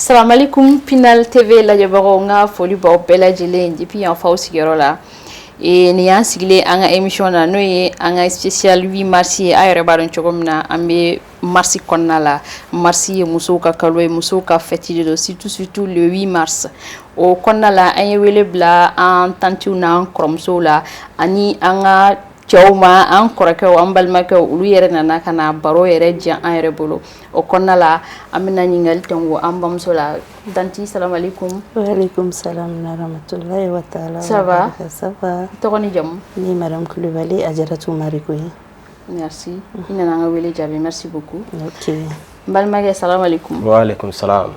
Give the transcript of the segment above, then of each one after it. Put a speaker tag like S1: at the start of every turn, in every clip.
S1: Salam alaikum Pinal TV lajɛbagaw n ka foli b'aw bɛɛ lajɛlen depuis yan faw sigiyɔrɔ la ni y'an sigilen an ka émission na n'o ye an ka spécial 8 mars ye a yɛrɛ b'a dɔn cogo min na an bɛ mars kɔnɔna la mars ye musow ka kalo ye musow ka fête de don surtout le 8 mars o kɔnɔna la an ye wele bila an tantiw n'an kɔrɔmusow la ani an ka cɛw ma an kɔrɔkɛw an balimakɛw olu yɛrɛ nana ka na baro yɛrɛ diyan an yɛrɛ bolo o kɔnɔna la an bɛna ɲininkali tɛngu an bamuso la tanti salam alaikum.
S2: Wa alaikum salam wa rahmatullahi wa ta'ala.
S1: Ça va?
S2: Ça va.
S1: Tɔgɔ ni jamu?
S2: Ni madame Kulibali Ajaratu Marikoye.
S1: Merci. I nana an ka wele jaabi. Merci beaucoup.
S2: OK.
S1: N balimakɛ salam alaikum.
S3: Wa alaikum salam.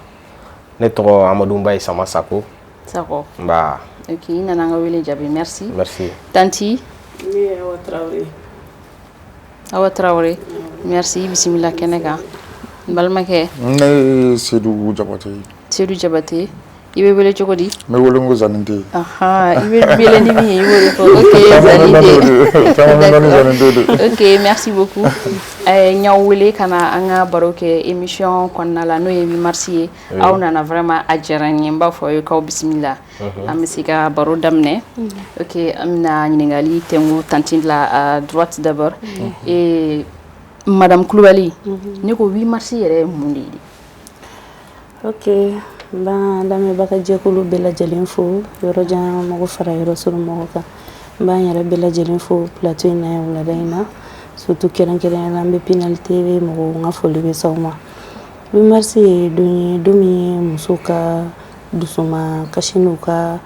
S3: Ne tɔgɔ Amadou Mbaye Sama Sako.
S1: Sako.
S3: Nba.
S1: OK, i nana an ka wele jaabi. Merci.
S3: Merci.
S1: Tanti?
S4: Ni Awa Traoré.
S1: Awa Traoré. Merci. Bisimila kɛnɛ kan. N balimakɛ?
S5: Ne Seydou Jabate.
S1: Seydou Jabate. I bɛ wele cogo di?
S5: Me wele ngo Zaninte.
S1: I bɛ wele ni min ye i b'o de fɔ. OK, Zaninte. OK, merci beaucoup. N y'aw wele ka na an ka baro kɛ émission kɔnɔna la n'o ye 8 mars ye. Aw nana vraiment a diyara n ye n b'a fɔ aw ye k'aw bisimila. An bɛ se ka baro daminɛ. OK, an bɛna ɲininkali tɛngu tanti la à droite d'abord. Madame Kulibali, ne ko 8 mars yɛrɛ ye mun de ye?
S2: OK. N lamɛnbaga jɛkulu bɛɛ lajɛlen fo yɔrɔ jan mɔgɔ fara yɔrɔ sɔrɔ mɔgɔ kan. N b'an yɛrɛ bɛɛ lajɛlen fo plateau in na yan wulada in na surtout kɛrɛnkɛrɛnnenya la an bɛ Pinal TV mɔgɔw n ka foli bɛ s'aw ma. 8 mars ye don ye don min ye musow ka dusuma kasi n'u ka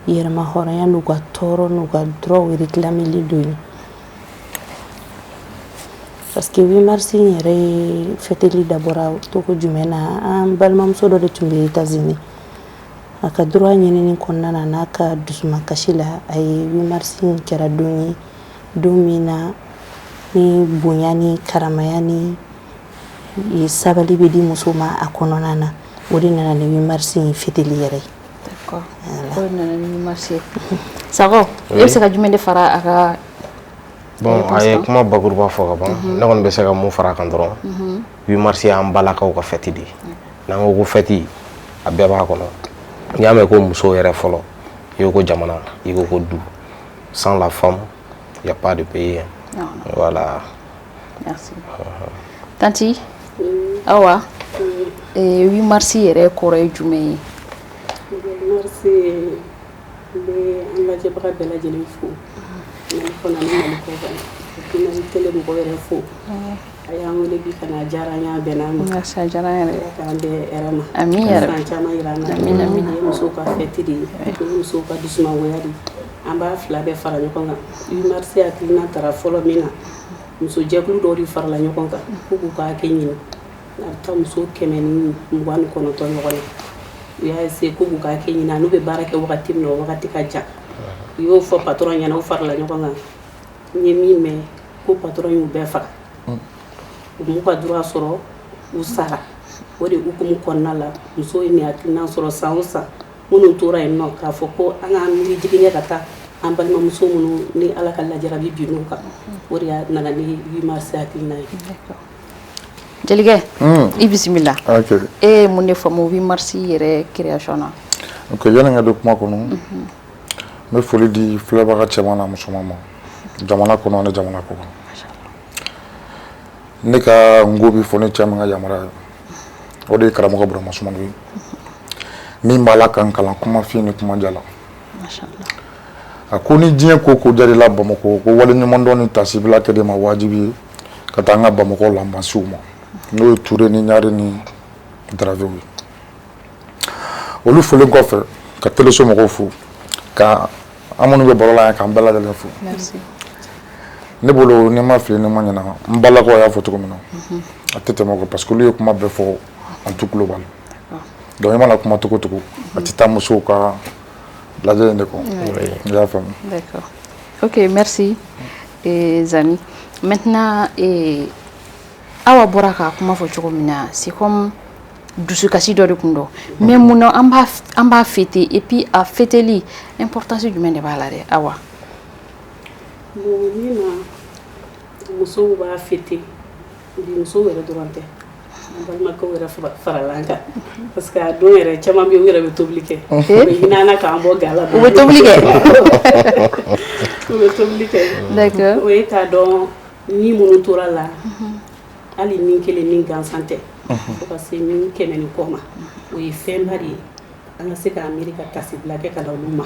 S2: yɛrɛma hɔrɔnya n'u ka tɔɔrɔ n'u ka droit réclameli don ye. Parce que 8 mars in yɛrɛ ye fêteli dabɔra togo jumɛn na an balimamuso dɔ de tun bɛ États-Unis a ka droit ɲinini kɔnɔna na n'a ka dusuma kasi la a ye 8 mars in kɛra don ye don min na ni bonya ni karamaya ni sabali bɛ di muso ma a kɔnɔna na o de nana ni 8 mars in fêteli yɛrɛ ye.
S1: D'accord. O de nana ni 8 mars ye. Sakɔ e bɛ se ka jumɛn de fara a ka
S3: Bon, a ye kuma bakuruba fɔ ka ban ne kɔni bɛ se ka mun fara kan dɔrɔn 8 mars an balakaw ka fête de n'an ko ko fête a bɛɛ b'a kɔnɔ n'i y'a mɛn ko muso yɛrɛ fɔlɔ i ko ko jamana i ko ko du sans la femme il y a pas de pays. Voilà.
S1: Merci. Tanti Awa 8 mars yɛrɛ kɔrɔ ye jumɛn ye?
S4: 8 mars bɛ an lajɛbaga bɛɛ lajɛlen fo. Fana ni Maliko kan. Pinal télé mɔgɔ yɛrɛ fo. A y'an wele bi ka na diyara an y'a bɛn n'an ma.
S1: Merci a diyara an yɛrɛ ye.
S4: K'an bɛɛ hɛrɛ ma.
S1: Amin yɛrɛ.
S4: San caman yira an na.
S1: Amin.
S4: Ye musow ka fête de ye. Musow ka dusumangoya de ye. An b'a fila bɛɛ fara ɲɔgɔn kan. 8 mars hakilina taara fɔlɔ min na muso jɛkulu dɔw de farala ɲɔgɔn kan k'u k'u ka hakɛ ɲini. A bɛ taa muso 129 ɲɔgɔn na. U y'a essayer k'u k'u ka hakɛ ɲini n'u bɛ baara kɛ wagati min na o wagati ka jan. U y'o fɔ patron ɲɛna u farala ɲɔgɔn kan. N ye min mɛn ko patron y'u bɛɛ faga. U m'u ka droit sɔrɔ u sara o de hukumu kɔnɔna la musow ye nin hakilina sɔrɔ san o san minnu tora yen nɔ k'a fɔ ko an k'an miiri jigiɲɛ ka taa an balimamuso minnu ni Ala ka lajarabi binn'u kan o de y'a nana ni 8 mars hakilina ye.
S1: Jelikɛ i bisimila.
S5: OK.
S1: E ye mun de faamu 8 mars yɛrɛ création na?
S5: OK, yani n ka don kuma kɔnɔ n bɛ foli di filɛbaga cɛman na musoman ma jamana kɔnɔ ani jamana kɔ kan. Ne ka ngo bi fɔ ne cɛ min ka yamaruya ye o de ye karamɔgɔ Burama Sumano ye min b'a la ka n kalan kuma f'i ni kuma jala. A ko ni diɲɛ ko ko jarila Bamakɔ ko wale ɲuman dɔn ni tasibila kɛ de ma wajibi ye ka taa an ka Bamakɔ lanbasiw ma n'o ye Ture ni Ɲare ni Daravew ye. Olu folen kɔfɛ ka teleso mɔgɔw fo ka an minnu bɛ baro la yan k'an bɛɛ lajɛlen fo.
S1: Merci.
S5: Ne bolo ni ma fili ni ma ɲɛna n balakaw y'a fɔ cogo min na a tɛ tɛmɛ o kan parce que olu ye kuma bɛɛ fɔ en tout global. Donc i mana kuma cogo cogo a tɛ taa musow ka lajɛ in de kɔ. I y'a faamu.
S1: D'accord. OK, merci Zani. Maintenant Awa bɔra ka kuma fɔ cogo min na c'est comme dusukasi dɔ de kun don mais mun an b'a fêter et puis a fêteli importance jumɛn de b'a la dɛ Awa?
S4: Bon ni na musow b'a fêter bi musow yɛrɛ dɔrɔn tɛ balimakɛw yɛrɛ farala an kan parce que a don yɛrɛ caman bɛ yen u yɛrɛ bɛ tobili kɛ u bɛ hinɛ k'an bɔ gala
S1: u bɛ tobili kɛ
S4: u bɛ tobili kɛ
S1: d'accord
S4: o ye k'a dɔn ni minnu tora la hali ni kelen ni gansan tɛ fo ka se ni 100 ni kɔ ma o ye fɛnba de ye an ka se ka miiri ka kasibila kɛ ka da olu ma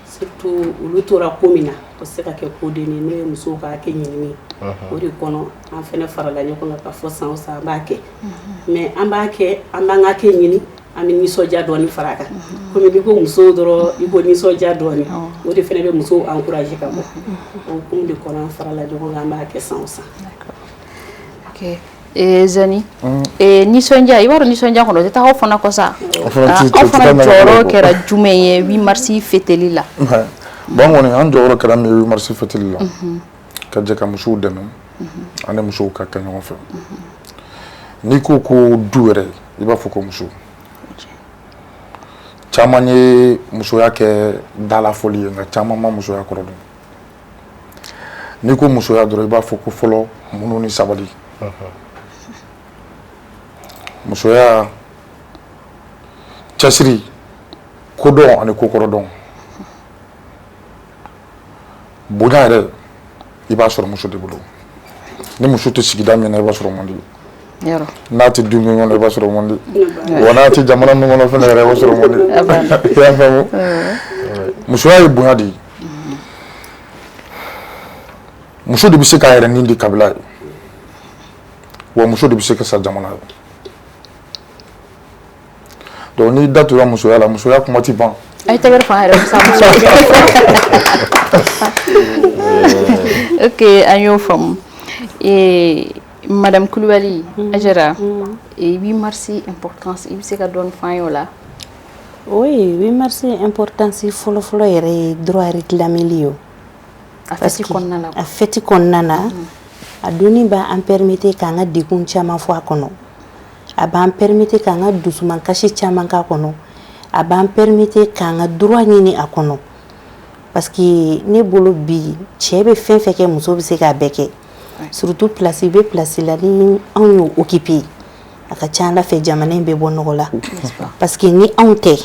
S4: surtout olu tora ko min na o se ka kɛ ko den ye n'o ye musow ka hakɛ ɲinini o de kɔnɔ an fɛnɛ farala ɲɔgɔn kan ka fɔ san o san an b'a kɛ mais an b'a kɛ an b'an ka hakɛ ɲini an bɛ nisɔndiya dɔɔni fara a kan komi n'i ko musow dɔrɔn i ko nisɔndiya dɔɔni o de fɛnɛ bɛ musow encourager ka bɔ o kun de kɔnɔ an farala ɲɔgɔn kan an b'a kɛ san o san.
S1: ok Zani nisɔndiya i b'a dɔn nisɔndiya kɔnɔ o tɛ taa aw fana kɔ sa aw fana jɔyɔrɔ kɛra jumɛn ye 8 mars fêteli la.
S5: bon kɔni an jɔyɔrɔ kɛra min ye 8 mars fêteli la ka jɛ ka musow dɛmɛ ani musow ka kɛ ɲɔgɔn fɛ n'i ko ko du yɛrɛ i b'a fɔ ko muso caman ye musoya kɛ dalafɔli ye nka caman ma musoya kɔrɔ dɔn n'i ko musoya dɔrɔn i b'a fɔ ko fɔlɔ muɲu ni sabali musoya cɛsiri kodɔn ani kokɔrɔdɔn bonya yɛrɛ i b'a sɔrɔ muso de bolo ni muso tɛ sigida min na i b'a sɔrɔ man di n'a tɛ du min kɔnɔ i b'a sɔrɔ man di wa n'a tɛ jamana min kɔnɔ fɛnɛ yɛrɛ i b'a sɔrɔ man di i y'a faamu musoya ye bonya de ye muso de bɛ se k'a yɛrɛ nin di kabila ye wa muso de bɛ se ka sa jamana ye donc n'i da tora musoya la musoya kuma tɛ ban.
S1: ay tɛgɛrɛ fan yɛrɛ musa muso ok an y'o faamu madame Kulibali Ajara 8 mars importance i bɛ se ka dɔɔni f'an ye o la.
S2: oui 8 mars importance fɔlɔ-fɔlɔ yɛrɛ ye droit réclameli ye
S1: a fêti kɔnɔna la
S2: a fêti kɔnɔna na a donni b'an permettre k'an ka degun caman fɔ a kɔnɔ a b'an permettre k'an ka dusumankasi caman k'a kɔnɔ a b'an permettre k'an ka droit ɲini a kɔnɔ parce que ne bolo bi cɛ bɛ fɛn fɛn kɛ muso bɛ se k'a bɛɛ kɛ surtout place bɛ place la ni anw y'o occuper a ka ca Ala fɛ jamana in bɛ bɔ nɔgɔ la parce que ni anw tɛ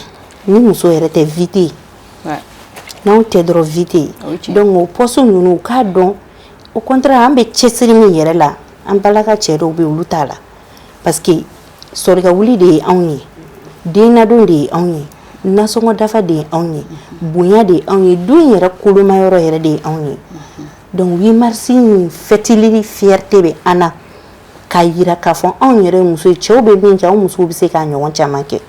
S2: ni muso yɛrɛ tɛ vie tɛ yen n'anw tɛ dɔrɔn vie tɛ yen donc o poste ninnu u k'a dɔn au contraire an bɛ cɛsiri min yɛrɛ la an balaka cɛ dɔw bɛ olu t'a la parce que sɔrɔka wuli de ye anw ye den ladon de ye anw ye nasɔngɔ dafa de ye anw ye bonya de ye anw ye du in yɛrɛ kolomayɔrɔ yɛrɛ de ye anw ye donc 8 mars in fêteli fierté bɛ an na k'a yira k'a fɔ anw yɛrɛ muso ye cɛw bɛ min kɛ anw musow bɛ se k'a ɲɔgɔn caman kɛ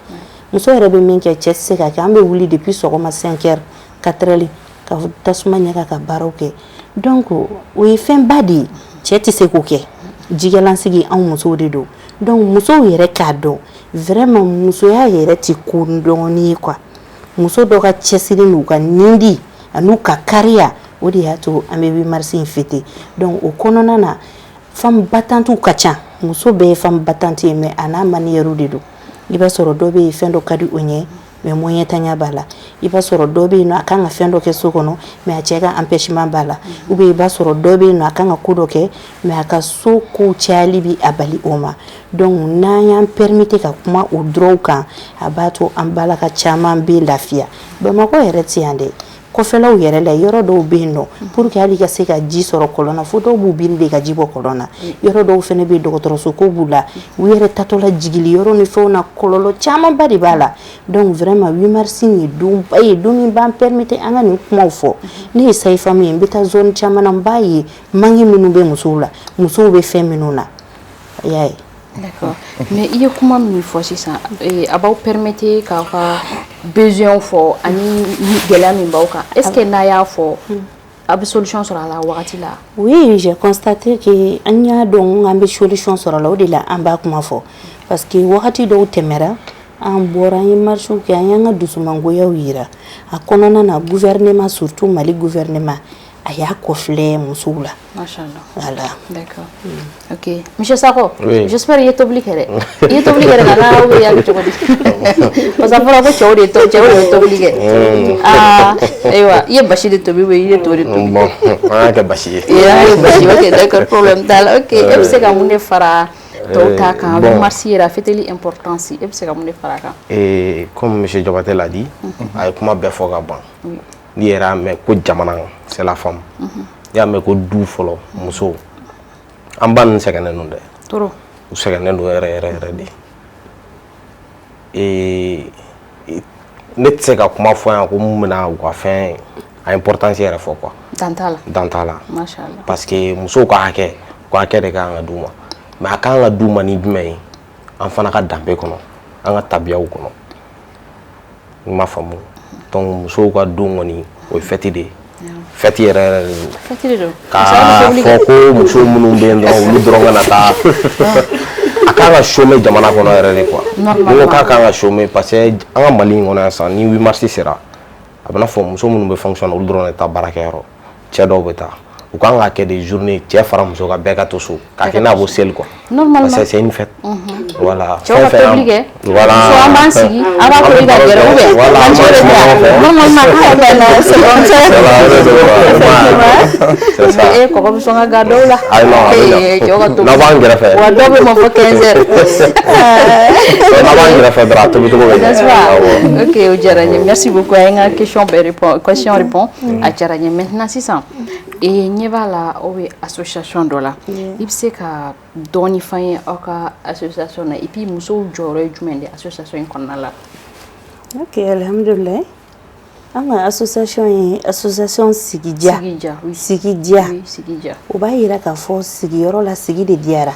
S2: muso yɛrɛ bɛ min kɛ cɛ tɛ se k'a kɛ an bɛ wuli depuis sɔgɔma 5 heures 4 heures ka tasuma ɲaga ka baaraw kɛ donc o ye fɛnba de ye cɛ tɛ se k'o kɛ jigɛlansigi anw musow de don donc musow yɛrɛ k'a dɔn vraiment musoya yɛrɛ tɛ ko dɔɔni ye quoi muso dɔ ka cɛsiri n'u ka nindi an'u ka kariya o de y'a to an bɛ 8 mars in fêter donc o kɔnɔna na femme battante ka ca muso bɛɛ ye femme battante ye mais a n'a manière de don i b'a sɔrɔ dɔ bɛ yen fɛn dɔ ka di o ɲɛ mais moyen tanya b'a la i b'a sɔrɔ dɔ bɛ yen a kan ka fɛn dɔ kɛ so kɔnɔ mais a cɛ ka empêchement b'a la ou bien i b'a sɔrɔ dɔ bɛ yen a kan ka ko dɔ kɛ mais a ka so ko cayali bi a bali o ma donc n'an y'an permettre ka kuma o droit kan a b'a to an balaka caman bɛ lafiya Bamakɔ yɛrɛ tɛ yan dɛ kɔfɛlaw yɛrɛ la yɔrɔ dɔw bɛ yen nɔ pour que hali ka se ka ji sɔrɔ kɔlɔn na fo dɔw b'u biri de ka ji bɔ kɔlɔn na yɔrɔ dɔw fɛnɛ bɛ dɔgɔtɔrɔso ko b'u la u yɛrɛ tatɔla jigili yɔrɔ ni fɛnw na kɔlɔlɔ camanba de b'a la donc vraiment 8 mars ye donba ye don min b'an permettre an ka nin kumaw fɔ ne ye sayi femme ye n bɛ taa zone caman na n b'a ye manque minnu bɛ musow la musow bɛ fɛn minnu na i y'a ye.
S1: D'accord. Mais il y a comment me faut ça about permettre k'a ka besoin fɔ ani gɛlɛya min b'aw kan est-ce que n'a y'a fɔ a bɛ solution sɔrɔ a la wagati la.
S2: Oui, j'ai constaté que an y'a dɔn an bɛ solution sɔrɔ a la o de la an b'a kuma fɔ parce que wagati dɔw tɛmɛra an bɔra an ye marches kɛ an y'an ka dusumangoyaw yira a kɔnɔna na gouvernement surtout Mali gouvernement a y'a kɔfilɛ musow la.
S1: Machallah.
S2: Voilà.
S1: D'accord. Ok. Monsieur Sakho,
S3: oui.
S1: J'espère qu'il est obligé. Il est obligé de faire oui, avec toi. Parce que pour avoir chéo de toi, chéo est obligé. Ah, ewa, il est bâché de toi, oui, il est obligé.
S3: Bon, ah, que bâché.
S1: Il est bâché. Ok, d'accord, problème. Ok, est-ce que vous ne fera tɔw ta kan 8 mars yɛrɛ a fêteli importance e bɛ se ka mun de fara a kan.
S3: Comme monsieur Diabaté l'a dit, a ye kuma bɛɛ fɔ ka ban. N'i yɛrɛ y'a mɛn ko jamana c'est la femme. N'i y'a mɛn ko du fɔlɔ muso an ba ninnu sɛgɛnnen don dɛ.
S1: Trop.
S3: U sɛgɛnnen don yɛrɛ de. Ne tɛ se ka kuma fɔ yan ko mun bɛna u ka fɛn a importance yɛrɛ fɔ quoi.
S1: Dan t'a la.
S3: Dan t'a la.
S1: Machallah.
S3: Parce que musow ka hakɛ de kan ka d'u ma mais a kan ka d'u ma ni jumɛn ye an fana ka danbe kɔnɔ an ka tabiyaw kɔnɔ n m'a faamu donc musow ka don kɔni o ye fête de ye fête yɛrɛ de don.
S1: Fête de don.
S3: K'a fɔ ko muso minnu bɛ yen dɔrɔn olu dɔrɔn ka na taa a kan ka chômer jamana kɔnɔ yɛrɛ de quoi. Ni ko k'a kan ka chômer parce que an ka Mali in kɔnɔ yan sisan ni 8 mars sera a bɛ n'a fɔ muso minnu bɛ fonctionner olu dɔrɔn de taa baarakɛyɔrɔ cɛ dɔw bɛ taa. U kan ka kɛ des journées cɛ fara muso ka bɛɛ ka to so k'a kɛ n'a fɔ seli quoi.
S1: Normalement
S3: parce que c'est une fête. Voilà.
S1: Cɛw ka tobili kɛ.
S3: Voilà.
S1: So an b'an sigi a b'a tobi ka gɛrɛ ou bien an cɛ de bɛ normalement c'est ça. Kɔgɔ bɛ sɔn ka ga dɔw la. Cɛw ka tobili.
S3: N'a b'an kɛrɛfɛ.
S1: Wa dɔw bɛ mɔ fɔ 15 heures.
S3: N'a b'an kɛrɛfɛ dɔrɔn a tobi cogo bɛ ɲɛ.
S1: N'est-ce pas? Ok, o diyara n ye. Merci beaucoup. An ka question répond a diyara n ye. Maintenant sisan ɲɛ b'a la aw bɛ association dɔ la i bɛ se ka dɔɔni f'an ye aw ka association na et puis musow jɔyɔrɔ ye jumɛn de association in kɔnɔna la.
S2: Ok, alhamdulillah. An ka association ye association Sigidiya.
S1: Sigidiya.
S2: O b'a yira k'a fɔ sigiyɔrɔ la sigi de diyara.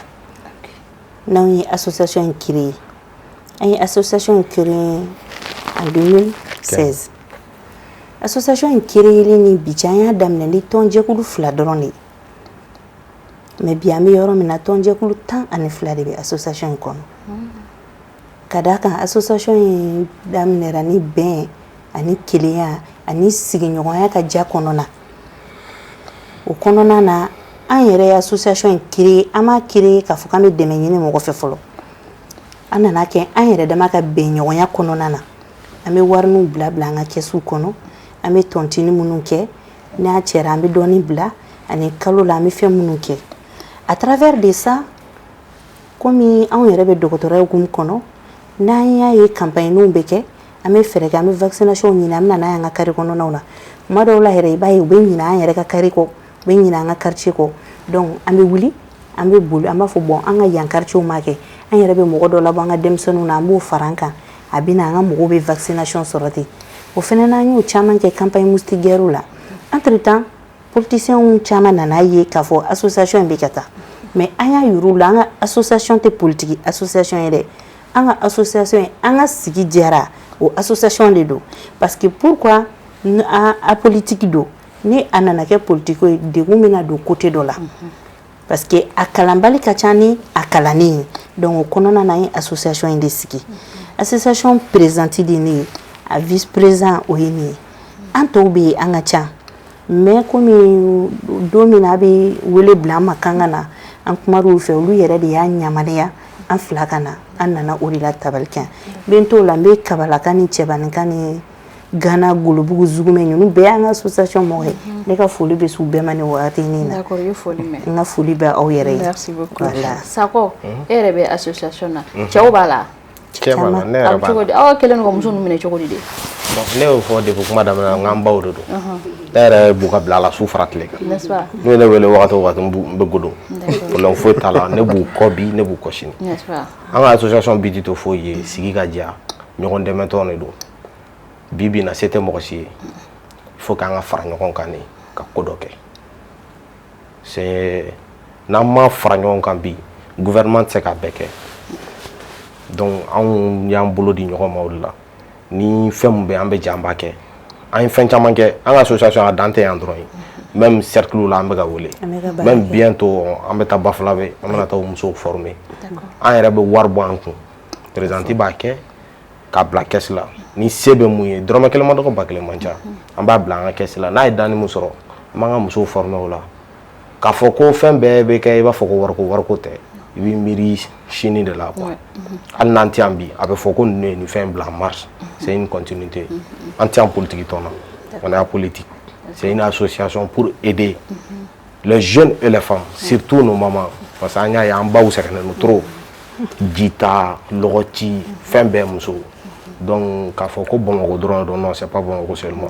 S2: N'anw ye association in créé. An ye association in créé en 2016. Association in créé ni bi cɛ an y'a daminɛ ni tɔnjɛkulu 2 dɔrɔn de ye. Mais bi an bɛ yɔrɔ min na tɔnjɛkulu 12 de bɛ association in kɔnɔ. Ka d'a kan association in daminɛra ni bɛn ani kelenya ani sigiɲɔgɔnya ka diya kɔnɔna. O kɔnɔna na an yɛrɛ ye association in créé an m'a créé k'a fɔ k'an bɛ dɛmɛ ɲini mɔgɔ fɛ fɔlɔ. An nana kɛ an yɛrɛ dama ka bɛnɲɔgɔnya kɔnɔna na. An bɛ wariniw bila an ka kɛsu kɔnɔ. An bɛ tontini minnu kɛ n'a cɛra an bɛ dɔɔni bila ani kalo la an bɛ fɛn minnu kɛ. À travers de ça komi anw yɛrɛ bɛ dɔgɔtɔrɔya hukumu kɔnɔ n'an y'a ye campagne bɛ kɛ an bɛ fɛɛrɛ kɛ an bɛ vaccination ɲini an bɛ na n'a ye an ka carré kɔnɔnaw na. Tuma dɔw la yɛrɛ i b'a ye u bɛ ɲinɛ an yɛrɛ ka carré kɔ u bɛ ɲinɛ an ka quartier kɔ donc an bɛ wuli an bɛ boli an b'a fɔ bon an ka yan quartier ma kɛ an yɛrɛ bɛ mɔgɔ dɔ labɔ an ka denmisɛnninw na an b'o fara an kan a bɛ na an ka mɔgɔw bɛ vaccination sɔrɔ ten. O fana n'an y'o caman kɛ campagne moustiquaire la entre temps politiciens caman nana ye k'a fɔ association in bɛ ka taa mais an y'a yir'u la an ka association tɛ politique association ye dɛ an ka association ye an ka sigi diyara o association de don parce que pourquoi a politique don ni a nana kɛ politique ye degun bɛna don côté dɔ la parce que a kalanbali ka ca ni a kalanni ye donc o kɔnɔna na an ye association in de sigi association présidente de ne ye a vice président o ye nin ye an tɔw bɛ yen an ka ca mais komi don min na a bɛ wele bila an ma kan ka na an kumar'u fɛ olu yɛrɛ de y'a ɲamaniya an fila ka na an nana o de la tabalikan n bɛ n t'o la n bɛ kabalakan ni cɛbanikan ni Gana Golobugu Zugumɛ ninnu bɛɛ y'an ka association mɔgɔ ye ne ka foli bɛ s'u bɛɛ ma nin wagati in na.
S1: D'accord, i ye foli mɛn.
S2: N ka foli bɛ aw yɛrɛ ye.
S1: Merci beaucoup. Sakɔ e yɛrɛ bɛ association na cɛw b'a la.
S3: Cɛ b'a la ne yɛrɛ b'a la.
S1: Aw kɛlen don ka muso ninnu minɛ cogo di de.
S3: Ne y'o fɔ depuis kuma daminɛ na n k'an baw de don. Ne yɛrɛ b'u ka bila la su fara tile kan.
S1: N'est-ce pas?
S3: N'u ye ne wele wagati o wagati n bɛ godon. Problème foyi t'a la ne b'u kɔ bi ne b'u kɔ sini.
S1: N'est-ce pas?
S3: An ka association bi tɛ foyi ye sigi ka diya ɲɔgɔn dɛmɛtɔn de don. Bi bi in na se tɛ mɔgɔ si ye. Il faut k'an ka fara ɲɔgɔn kan de ka ko dɔ kɛ. C'est n'an ma fara ɲɔgɔn kan bi gouvernement tɛ se k'a bɛɛ kɛ. Donc anw y'an bolo di ɲɔgɔn ma o de la. Ni fɛn min bɛ an bɛ jɛ an b'a kɛ. An ye fɛn caman kɛ an ka association a dan tɛ yan dɔrɔn ye. Même cercle la an bɛ ka wele. Même bientôt an bɛ taa Bafulabe an bɛna taa musow former. An yɛrɛ bɛ wari bɔ an kun. Présidente b'a kɛ k'a bila caisse la. Ni se bɛ mun ye dɔrɔmɛ kelen ma dɔgɔ ba kelen man ca. An b'a bila an ka caisse la n'a ye danni mun sɔrɔ an b'an ka musow former o la. K'a fɔ ko fɛn bɛɛ bɛ kɛ i b'a fɔ ko wariko tɛ. I b'i miiri sini de la quoi. Hali n'an tɛ yan bi a bɛ fɔ ko ninnu ye nin fɛn bila en marche. C'est une continuité. An tɛ yan politique tɔn na. On est en politique. C'est une association pour aider les jeunes et les femmes, surtout nos mamans. Parce que an y'a ye an baw sɛgɛnnen don trop. jita lɔgɔti fɛn bɛɛ muso donc k'a fɔ ko Bamakɔ dɔrɔn don non c'est pas Bamakɔ seulement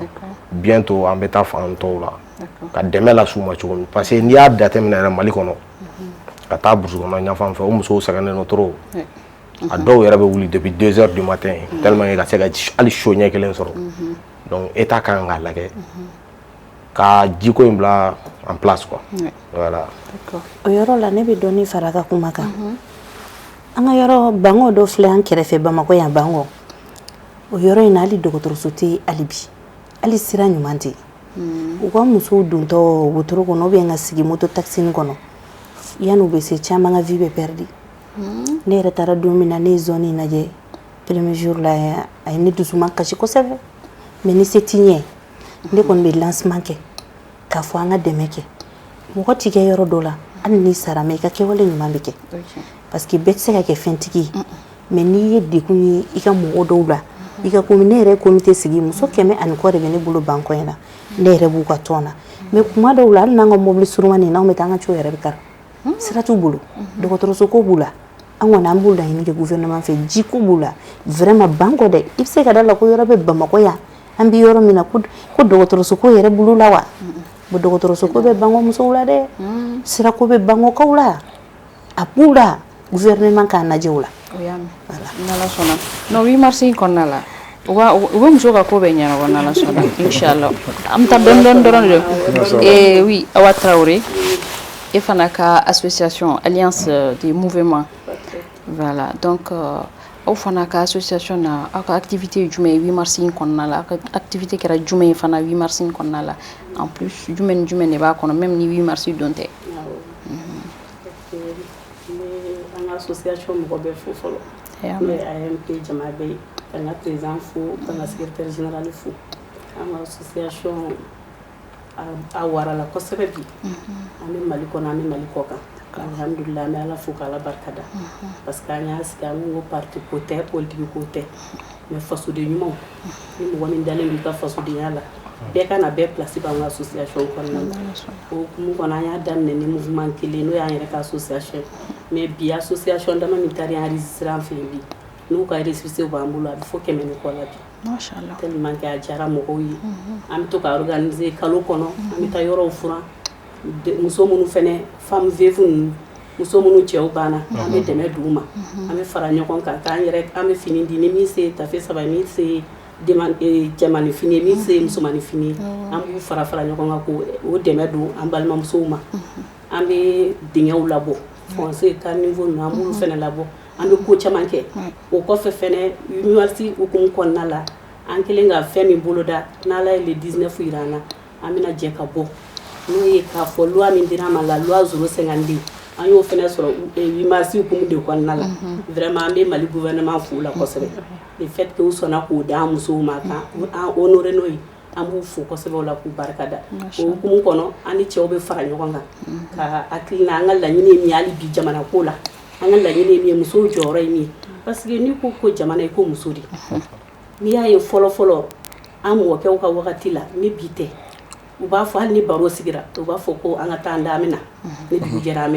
S3: bientôt an bɛ taa fan tɔw la ka dɛmɛ la s'u ma cogo min parce que n'i y'a jateminɛ yɛrɛ Mali kɔnɔ ka taa burusi kɔnɔ yan fan fɛ o musow sɛgɛnnen don trop a dɔw yɛrɛ bɛ wuli depuis 2 heures du matin tellement que ka se ka hali so ɲɛ kelen sɔrɔ donc état kan k'a lajɛ ka jiko in bila en place quoi voilà
S2: o yɔrɔ la ne bɛ dɔɔni fara ka kuma kan an ka yɔrɔ bango dɔ filɛ an kɛrɛfɛ Bamakɔ yan bango o yɔrɔ in na hali dɔgɔtɔrɔso tɛ hali bi hali sira ɲuman tɛ u ka musow dontɔ wotoro kɔnɔ ou bien ka sigi moto taxi kɔnɔ yanni u bɛ se caman ka vie bɛ perdre ne yɛrɛ taara don min na ne ye zone in lajɛ premier jour la a ye ne dusuma kasi kosɛbɛ mais ni se t'i ɲɛ ne kɔni bɛ lancement kɛ k'a fɔ an ka dɛmɛ kɛ mɔgɔ t'i kɛ yɔrɔ dɔ la hali n'i sara mais i ka kɛwale ɲuman bɛ kɛ parce que bɛɛ tɛ se ka kɛ fɛntigi ye mais n'i ye dekun ye i ka mɔgɔ dɔw la i ka komi ne yɛrɛ comité sigi muso 100 ani kɔ de bɛ ne bolo banko in na ne yɛrɛ b'u ka tɔn na mais kuma dɔw la hali n'an ka mobili surunman nin n'anw bɛ taa an ka ciw yɛrɛ bɛ kari sira t'u bolo dɔgɔtɔrɔso ko b'u la an kɔni an b'u laɲini kɛ gouvernement fɛ ji ko b'u la vraiment banko dɛ i bɛ se ka da la ko yɔrɔ bɛ Bamakɔ yan an bɛ yɔrɔ min na ko dɔgɔtɔrɔso ko yɛrɛ bolo la wa bon dɔgɔtɔrɔso ko bɛ banko musow la dɛ sira ko bɛ bankokaw la a b'u la gouvernement k'a lajɛ o la
S1: n'Ala sɔnna non 8 mars in kɔnɔna la u bɛ muso ka ko bɛ ɲɛnabɔ n'Ala sɔnna inchallah an bɛ taa dɔɔni dɔrɔn de oui Awa Traoré e fana ka association alliance des mouvements voilà donc aw fana ka association na aw ka activité ye jumɛn ye 8 mars in kɔnɔna la aw ka activité kɛra jumɛn ye fana 8 mars in kɔnɔna la en plus jumɛn ni jumɛn de b'a kɔnɔ même ni 8 mars don tɛ
S4: an ka association mɔgɔ bɛ fo fɔlɔ n'o ye AMP jama bɛ ye ka n ka président fo ka n ka secrétaire général fo an ka association a warala kosɛbɛ bi an bɛ Mali kɔnɔ an bɛ Mali kɔ kan alhamdulillah an bɛ Ala fo k'Ala barikada parce que an y'a sigi an ko parti ko tɛ politique ko tɛ mais fasoden ɲumanw ni mɔgɔ min dalen don i ka fasodenya la bɛɛ ka na bɛɛ place b'an ka association kɔnɔna na o hukumu kɔnɔ an y'a daminɛ ni mouvement kelen n'o y'an yɛrɛ ka association mais bi association dama min taara y'an enregistré an fɛ yen bi n'u ka récépissé b'an bolo a bɛ fɔ 100 ni kɔ la bi
S1: machallah
S4: tellement que a diyara mɔgɔw ye an bɛ to ka organiser kalo kɔnɔ an bɛ taa yɔrɔw furan muso minnu fɛnɛ femme veuve ninnu muso minnu cɛw banna an bɛ dɛmɛ d'u ma an bɛ fara ɲɔgɔn kan k'an yɛrɛ an bɛ fini di ni min se tafe 3 min se cɛmani fini min se musomani fini an b'u fara ɲɔgɔn kan k'o dɛmɛ don an balimamusow ma an bɛ dingɛw labɔ foncé ka niveau ninnu an b'olu fɛnɛ labɔ an bɛ ko caman kɛ o kɔfɛ fɛnɛ université hukumu kɔnɔna la an kɛlen ka fɛn min boloda n'Ala ye le 19 jira an na an bɛna jɛ ka bɔ n'o ye k'a fɔ loi min dira an ma la loi 052 an y'o fɛnɛ sɔrɔ 8 mars hukumu de kɔnɔna la vraiment an bɛ Mali gouvernement fo la kosɛbɛ le fait que u sɔnna k'o d'an musow ma kan an honoré n'o ye an b'u fo kosɛbɛ o la k'u barikada o hukumu kɔnɔ an ni cɛw bɛ fara ɲɔgɔn kan ka hakilina an ka laɲini ye min ye hali bi jamana ko la an ka laɲini ye min ye musow jɔyɔrɔ ye min ye parce que n'i ko ko jamana i ko muso de n'i y'a ye fɔlɔ fɔlɔ an mɔkɛw ka wagati la ni bi tɛ u b'a fɔ hali ni baro sigira u b'a fɔ ko an ka taa an da an bɛna ni dugu jɛra an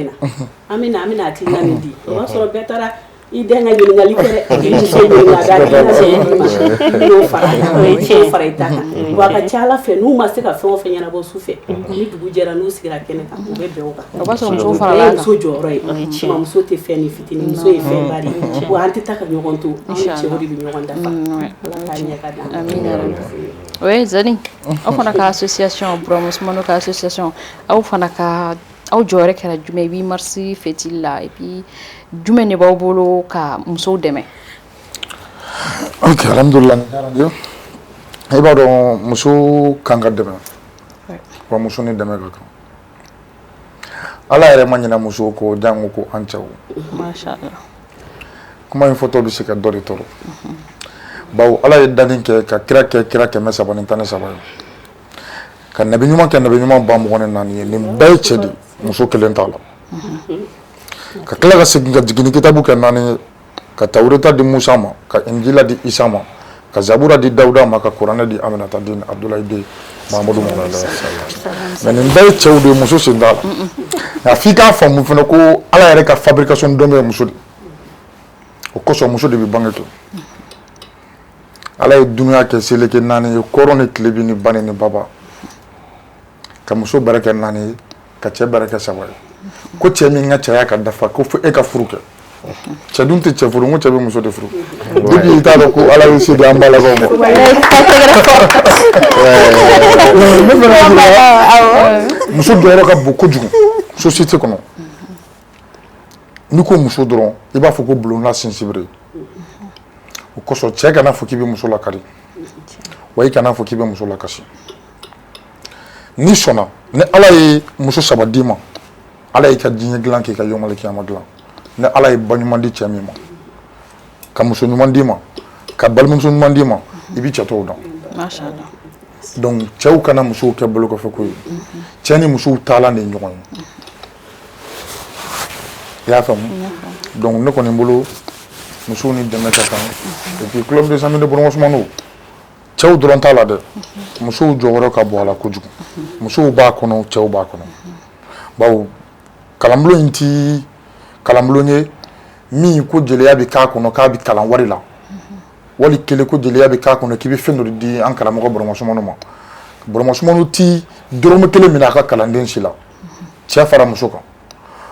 S4: bɛna hakilina min di o b'a sɔrɔ bɛɛ taara i den ka ɲininkali kɛ dɛ i muso ɲininka da k'i se ma i y'o fara i ta kan wa a ka ca Ala fɛ n'u ma se ka fɛn o fɛn ɲɛnabɔ su fɛ ni dugu jɛra n'u sigira kɛnɛ kan u bɛ bɛn o kan
S1: o b'a sɔrɔ muso farala kan
S4: muso jɔyɔrɔ ye muso tɛ fɛn ni fitinin muso ye fɛn ba de ye wa an tɛ taa ka ɲɔgɔn to an ni cɛw de bɛ ɲɔgɔn dafa Ala k'a ɲɛ ka d'an ma.
S1: Oui, Zani, aw fana ka association Buramusumano ka association aw fana ka aw jɔyɔrɔ kɛra jumɛn 8 mars fêtile la et puis jumɛn de b'aw bolo ka musow dɛmɛ.
S5: Ok, alhamdulillah i b'a dɔn muso kan ka dɛmɛ wa muso ni dɛmɛ ka kan Ala yɛrɛ ma ɲinɛ muso ko jango ko an cɛw
S1: Mashallah.
S5: kuma in fɔtɔ bɛ se ka dɔ de tɔrɔ bawo Ala ye danni kɛ ka kira kɛ kira 313 ye ka nabi ɲuman kɛ nabi ɲuman 24 ye nin bɛɛ ye cɛ de muso kelen t'a la ka tila ka segin ka jigini kitabu kɛ 4 ye ka Tawureta di Musa ma ka Injila di Isa ma ka Zabura di Dawuda ma ka Kuranɛ di Aminata den Abdulayi den Mahamadu mais nin bɛɛ ye cɛw de muso sen t'a la nka f'i k'a faamu fana ko Ala yɛrɛ ka fabrication dɔn bɛ muso de o kosɔn muso de bɛ bange kɛ ala ye dunuya kɛ seleke 4 ye kɔrɔ ni tile bi ni ba ni baba ka muso baraka 4 ye ka cɛ baraka 3 ye ko cɛ min ka cɛya ka dafa ko fo e ka furu kɛ cɛ dun tɛ cɛ furu ko cɛ bɛ muso de furu depuis i t'a dɔn ko ala ye se di an balakaw ma muso jɔyɔrɔ ka bon kojugu société kɔnɔ n'i ko muso dɔrɔn i b'a fɔ ko bulonda sinsibere o kosɔn cɛ kana fɔ k'i bɛ muso lakari wa i kana fɔ k'i bɛ muso lakasi n'i sɔnna ni ala ye muso 3 d'i ma ala y'i ka diɲɛ dilan k'i ka yɔngɔli kiyama dilan ni ala ye ba ɲuman di cɛ min ma ka muso ɲuman d'i ma ka balimamuso ɲuman d'i ma i bɛ cɛ tɔw dɔn
S1: Mashallah.
S5: donc cɛw kana musow kɛ bolo kɔfɛ ko ye cɛ ni musow taalan de ye ɲɔgɔn ye i y'a faamu donc ne kɔni bolo musow ni dɛmɛ ka kan et puis club des amis de Borongosumano cɛw dɔrɔn t'a la dɛ musow jɔyɔrɔ ka bon a la kojugu musow b'a kɔnɔ cɛw b'a kɔnɔ bawo kalanbulon in ti kalanbulon ye min ko jeliya bɛ k'a kɔnɔ k'a bɛ kalan wari la wali kelen ko jeliya bɛ k'a kɔnɔ k'i bɛ fɛn dɔ de di an karamɔgɔ Borongosumano ma Borongosumano ti dɔrɔmɛ 1 minɛ a ka kalanden si la cɛ fara muso kan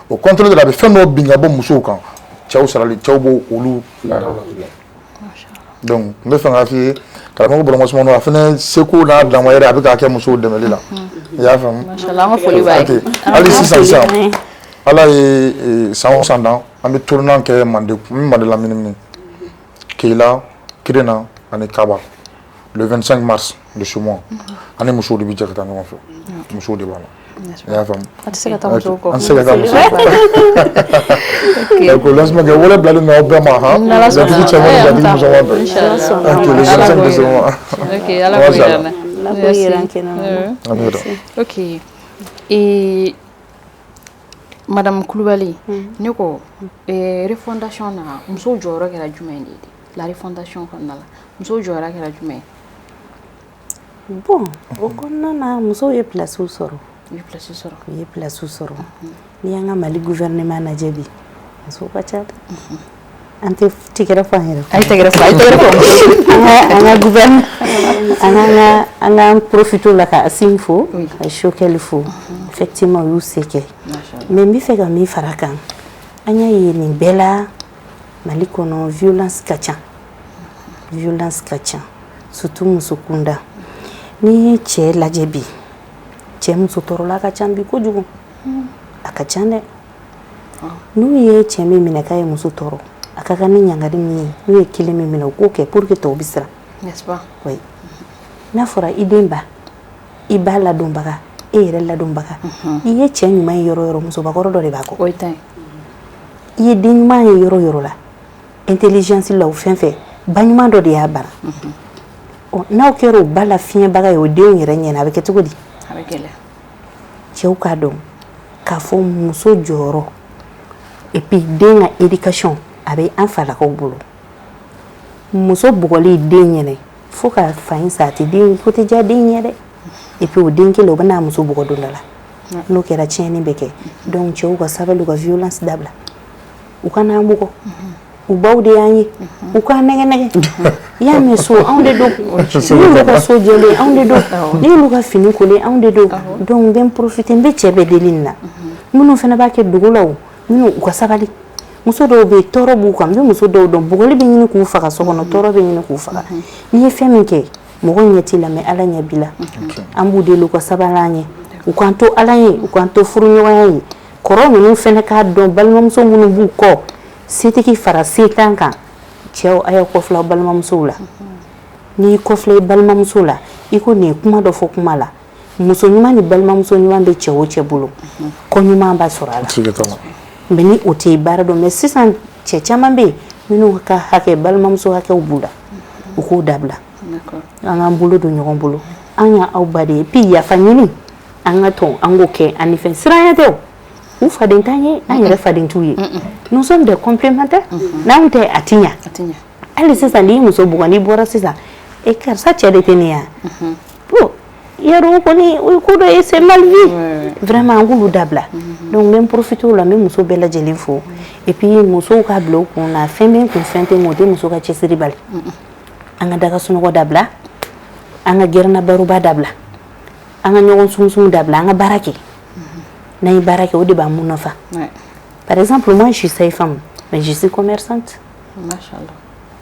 S5: o contraire de la a bɛ fɛn dɔ bin ka bɔ musow kan cɛw sarali cɛw b'o olu donc n bɛ fɛ k'a f'i ye karamɔgɔ Borongosumano a fana seko n'a danwa yɛrɛ a bɛ k'a kɛ musow dɛmɛli la i y'a faamu
S1: Mashallah, an ka foli b'a ye.
S5: hali sisan ala ye san o san dan an bɛ tournant kɛ Mande la minimini Keila Kirena ani Kaba le 25 mars de ce mois ani musow de bɛ jɛ ka taa ɲɔgɔn fɛ musow de b'a la i y'a faamu
S1: A tɛ se ka taa musow kɔ.
S5: an tɛ se ka taa musow kɔ donc laisse-moi que wele bilalen don aw bɛɛ ma han jatigi cɛman ni jatigi musoman bɛɛ ok le 25 de ce mois
S1: Ok, ala ko yira na.
S2: Ala ko yira an kɛnɛ
S5: an bɛ dɔn
S1: Ok. Madame Kulubali, ne ko refondation na muso jɔyɔrɔ kɛra jumɛn de ye? La refondation kɔnɔna la muso jɔyɔrɔ kɛra jumɛn?
S2: bon o kɔnɔna na musow ye place sɔrɔ
S1: I ye place sɔrɔ.
S2: u ye place sɔrɔ n'i y'an ka Mali gouvernement lajɛ bi musow ka ca dɛ an tɛ tigɛrɛ fɔ an yɛrɛ
S1: A ye tɛgɛrɛ fɔ, a ye tɛgɛrɛ fɔ.
S2: an ka gouvernement an k'an profiter la ka Assimi fo ka Choguel fo effectivement u y'u se kɛ mais n bɛ fɛ ka min fara a kan an y'a ye nin bɛɛ la Mali kɔnɔ violence ka ca surtout muso kunda n'i ye cɛ lajɛ bi cɛ muso tɔɔrɔla ka ca bi kojugu a ka ca dɛ n'u ye cɛ min minɛ k'a ye muso tɔɔrɔ a ka kan ni ɲangari min ye n'u ye kelen min minɛ u k'o kɛ pour que tɔw bɛ siran
S1: N'est-ce pas?
S2: oui n'a fɔra i den ba i ba ladonbaga e yɛrɛ ladonbaga i ye cɛ ɲuman ye yɔrɔ o yɔrɔ musobakɔrɔ dɔ de b'a kɔ
S1: O ye tan ye.
S2: i ye den ɲuman ye yɔrɔ o yɔrɔ la intelligence la o fɛn fɛn ba ɲuman dɔ de y'a bara n'aw kɛra o ba la fiɲɛbaga ye o denw yɛrɛ ɲɛna a bɛ kɛ cogo di
S1: A bɛ gɛlɛya.
S2: cɛw k'a dɔn k'a fɔ muso jɔyɔrɔ et puis den ka éducation a bɛ an falakaw bolo muso bugɔli den ɲɛna fo ka fa in sa a tɛ den ko tɛ diya den ɲɛ dɛ et puis o den kelen o bɛ n'a muso bugɔ don dɔ la n'o kɛra tiɲɛni bɛ kɛ donc cɛw ka sabali u ka violence dabila u ka n'an bugɔ u baw de y'an ye u k'a nɛgɛ nɛgɛ i y'a mɛn so anw de don n'olu ka so jɛlen anw de don n'olu ka fini kolen anw de don donc n bɛ n profiter n bɛ cɛ bɛɛ deli nin na minnu fana b'a kɛ dugu la o minnu u ka sabali muso dɔw bɛ yen tɔɔrɔ b'u kan n bɛ muso dɔw dɔn bugɔli bɛ ɲini k'u faga so kɔnɔ tɔɔrɔ bɛ ɲini k'u faga n'i ye fɛn min kɛ mɔgɔ ɲɛ t'i la mais ala ɲɛ b'i la an b'u deli u ka sabali an ye u k'an to ala ye u k'an to furuɲɔgɔnya ye kɔrɔ ninnu fana k'a dɔn balimamuso minnu b'u kɔ setigi fara setan kan cɛw a y'aw kɔfilɛ aw balimamusow la n'i y'i kɔfilɛ i balimamuso la i ko nin ye kuma dɔ fɔ kuma la muso ɲuman ni balimamuso ɲuman bɛ cɛ o cɛ bolo ko ɲuman b'a sɔrɔ a la mais ni o tɛ baara dɔn mais sisan cɛ caman bɛ yen minnu ka hakɛ balimamuso hakɛw b'u la u k'o dabila an k'an bolo don ɲɔgɔn bolo an y'aw ba de ye puis yafa ɲini an ka tɔn an k'o kɛ an ni fɛn siranya tɛ o u faden t'an ye an yɛrɛ faden t'u ye nous sommes des complémentaires n'anw tɛ a ti ɲa hali sisan n'i muso bugɔ n'i bɔra sisan karisa cɛ de tɛ ne yan bon yaro koni o ko do c'est mal vu vraiment ngulu dabla donc même profiter la même muso bela jeli fo et puis muso ka blo ko na femme ko fente ngode muso ka cesiri bal anga daga sunu ko dabla anga gerna baruba dabla anga nyogon sumsum dabla anga barake na barake o de ba munafa par exemple moi je suis femme mais je suis commerçante
S1: machallah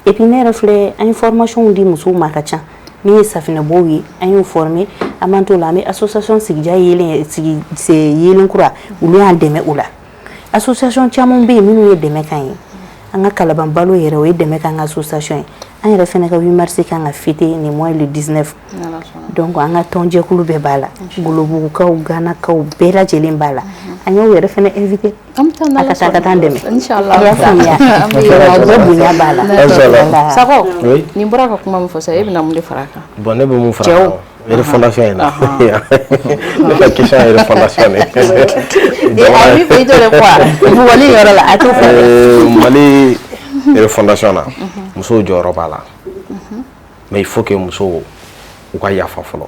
S2: et puis ne reflet information di muso makacha mi safina bowi ayu formé amanto la mais association sigja yelen sigi se yelen kura ulu an deme ula association chamon be minu ye deme kan anga kalaban balo yere o ye deme kan association an yɛrɛ fɛnɛ ka 8 mars kan ka fêter ni mois le 19 donc an ka tɔnjɛkulu bɛɛ b'a la golobugukaw ganakaw bɛɛ lajɛlen b'a la an y'aw yɛrɛ fɛnɛ invité a ka taa an dɛmɛ
S1: inchallah
S2: i y'a faamuya bɛɛ bonya b'a la
S1: Sakɔ nin bɔra ka kuma min fɔ sa e bɛna mun de fara a kan
S3: bon ne bɛ mun fara a kan refondation in na ne ka question ye refondation de
S1: a b'i fɛ i t'o de fɔ a bugɔli yɔrɔ la a t'o fɔ
S3: Mali refondation na musow jɔyɔrɔ b'a la mais il faut que musow u ka yafa fɔlɔ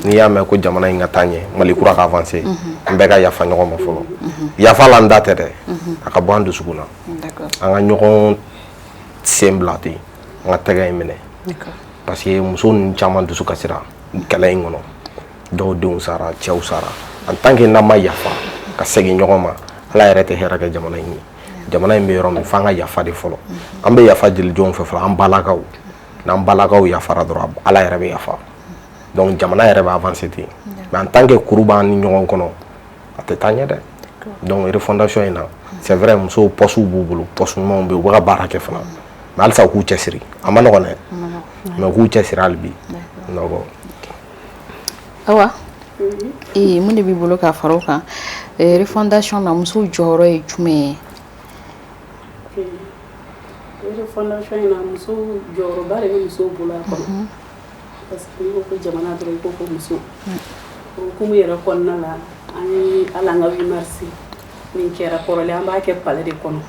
S3: n'i y'a mɛn ko jamana in ka taa ɲɛ Mali kura ka avancer n bɛɛ ka yafa ɲɔgɔn ma fɔlɔ yafa la n da tɛ dɛ a ka bɔ an dusukun na an ka ɲɔgɔn sen bila ten an ka tɛgɛ in minɛ parce que muso ninnu caman dusu kasira kɛlɛ in kɔnɔ dɔw denw sara cɛw sara en tant que n'an ma yafa ka segin ɲɔgɔn ma Ala yɛrɛ tɛ hɛrɛ kɛ jamana in ye jamana in bɛ yɔrɔ min f'an ka yafa de fɔlɔ an bɛ yafa deli jɔnw fɛ fɔlɔ an balakaw n'an balakaw yafara dɔrɔn Ala yɛrɛ bɛ yafa donc jamana yɛrɛ bɛ avancer ten mais en tant que kuru b'an ni ɲɔgɔn kɔnɔ a tɛ taa ɲɛ dɛ donc refondation in na c'est vrai musow poste b'u bolo poste ɲumanw bɛ yen u bɛ ka baara kɛ fana mais halisa u k'u cɛsiri a ma nɔgɔn dɛ mais u k'u cɛsiri hali bi
S1: Awa mun de b'i bolo ka fara o kan refondation na musow jɔyɔrɔ ye jumɛn
S4: ye refondation in na muso jɔyɔrɔba de bɛ musow bolo a kɔnɔ parce que n'i ko ko jamana dɔrɔn i ko ko muso o hukumu yɛrɛ kɔnɔna la an ye hali an ka 8 mars min kɛra kɔrɔlen an b'a kɛ palais de kɔnɔ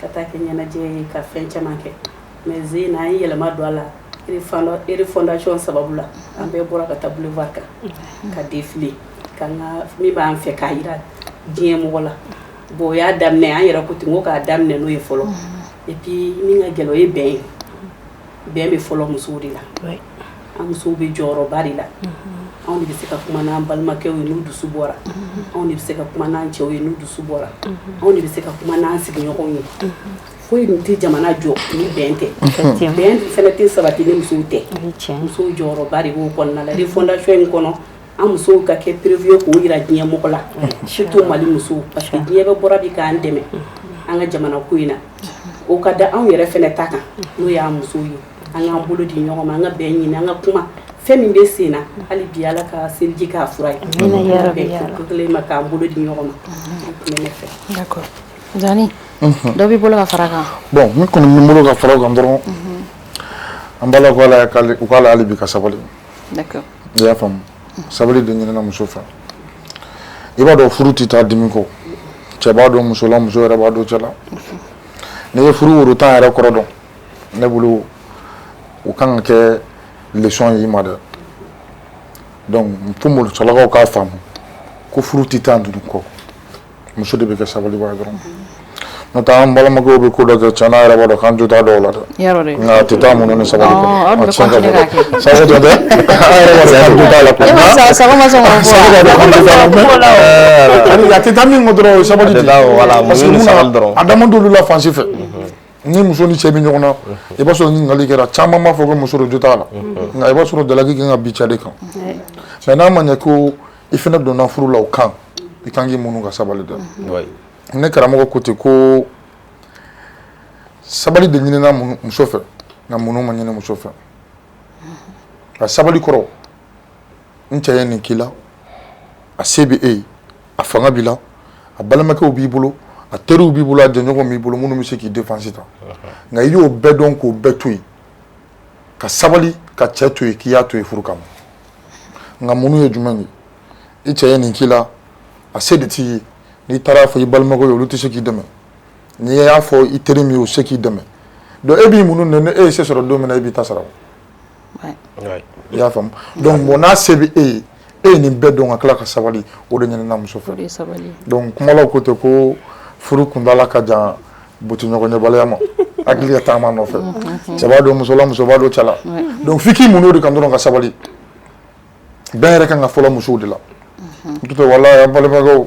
S4: ka taa kɛ ɲɛnajɛ ye ka fɛn caman kɛ mais Zena an ye yɛlɛma don a la refondation sababu la an bɛɛ bɔra ka taa boulevard kan ka défiler ka min b'an fɛ k'a yira diɲɛ mɔgɔ la bon o y'a daminɛ an yɛrɛ ko ten ko k'a daminɛ n'o ye fɔlɔ et puis min ka gɛlɛn o ye bɛn ye bɛn bɛ fɔlɔ musow de la an musow bɛ jɔyɔrɔba de la anw de bɛ se ka kuma n'an balimakɛw ye n'u dusu bɔra anw de bɛ se ka kuma n'an cɛw ye n'u dusu bɔra anw de bɛ se ka kuma n'an sigiɲɔgɔnw ye foyi nin tɛ jamana jɔ ni bɛn tɛ bɛn fana tɛ sabati ni musow tɛ musow jɔyɔrɔba de b'o kɔnɔna la refondation in kɔnɔ an musow ka kɛ prévu k'o yira diɲɛ mɔgɔ la surtout Mali musow parce que diɲɛ bɛɛ bɔra bi k'an dɛmɛ an ka jamana ko in na o ka da anw yɛrɛ fana ta kan n'o y'an musow ye an k'an bolo di ɲɔgɔn ma an ka bɛn ɲini an ka kuma fɛn min bɛ sen na hali bi Ala ka seliji k'a fura ye bɛn ko kelen ma k'an bolo di ɲɔgɔn ma tun bɛ ne fɛ.
S1: D'accord Zani dɔ b'i bolo ka fara a kan
S5: bon min kɔni bɛ n bolo ka fara o kan dɔrɔn an bala ko Ala u k'ala hali bi ka sabali
S1: d'accord
S5: i y'a faamu sabali de ɲinina muso fɛ i b'a dɔn furu tɛ taa dimi kɔ cɛ b'a dɔn muso la muso yɛrɛ b'a dɔn cɛ la n'i ye furu woro tan yɛrɛ kɔrɔ dɔn ne bolo u kan ka kɛ leçon ye i ma dɛ donc fo musolakaw k'a faamu ko furu tɛ taa dugu kɔ muso de bɛ kɛ sabaliba ye dɔrɔn n'o tɛ an balimakɛw bɛ ko dɔ kɛ tiɲɛ na yɛrɛ b'a dɔn k'an jo t'a dɔw la dɛ nka a tɛ taa mun ni sabali kɔ a tiɲɛ ka fɔ sago tɛ dɛ an yɛrɛ b'a dɔn k'an jo t'a la ko a tɛ taa min kɔ dɔrɔn o ye sabali de parce que munna a dama d'olu la fansi fɛ ni muso ni cɛ bɛ ɲɔgɔn na i b'a sɔrɔ ɲininkali kɛra caman b'a fɔ ko muso de jo t'a la nka i b'a sɔrɔ dalaki kan ka bin cɛ de kan mais n'a ma ɲɛ ko i fana donna furu la o kan i kan k'i munu ka sabali dɛ ne karamɔgɔ ko ten ko sabali de ɲinina muso fɛ nka munu ma ɲini muso fɛ a sabali kɔrɔ n cɛ ye nin k'i la a se bɛ e ye a fanga b'i la a balimakɛw b'i bolo a teriw b'i bolo a jɛɲɔgɔn b'i bolo minnu bɛ se k'i défense ta nka i y'o bɛɛ dɔn k'o bɛɛ to yen ka sabali ka cɛ to yen k'i y'a to yen furu kama nka munu ye jumɛn ye i cɛ ye nin k'i la a se de t'i ye n'i taara fɔ i balimakɛw ye olu tɛ se k'i dɛmɛ n'i y'a fɔ i teri min ye o se k'i dɛmɛ donc e b'i munu nɛ ni e ye se sɔrɔ don min na e b'i ta sara i y'a faamu donc bon n'a se bɛ e ye nin bɛɛ dɔn ka tila ka sabali o de ɲinina muso fɛ donc kumalaw ko ten ko furu kuntala ka jan buti ɲɔgɔn ɲɛbaliya ma hakili ka taama nɔfɛ cɛ b'a dɔn muso la muso b'a dɔn cɛ la donc f'i k'i muɲu o de kan dɔrɔn ka sabali bɛɛ yɛrɛ kan ka fɔlɔ musow de la Tuto wala balibagaw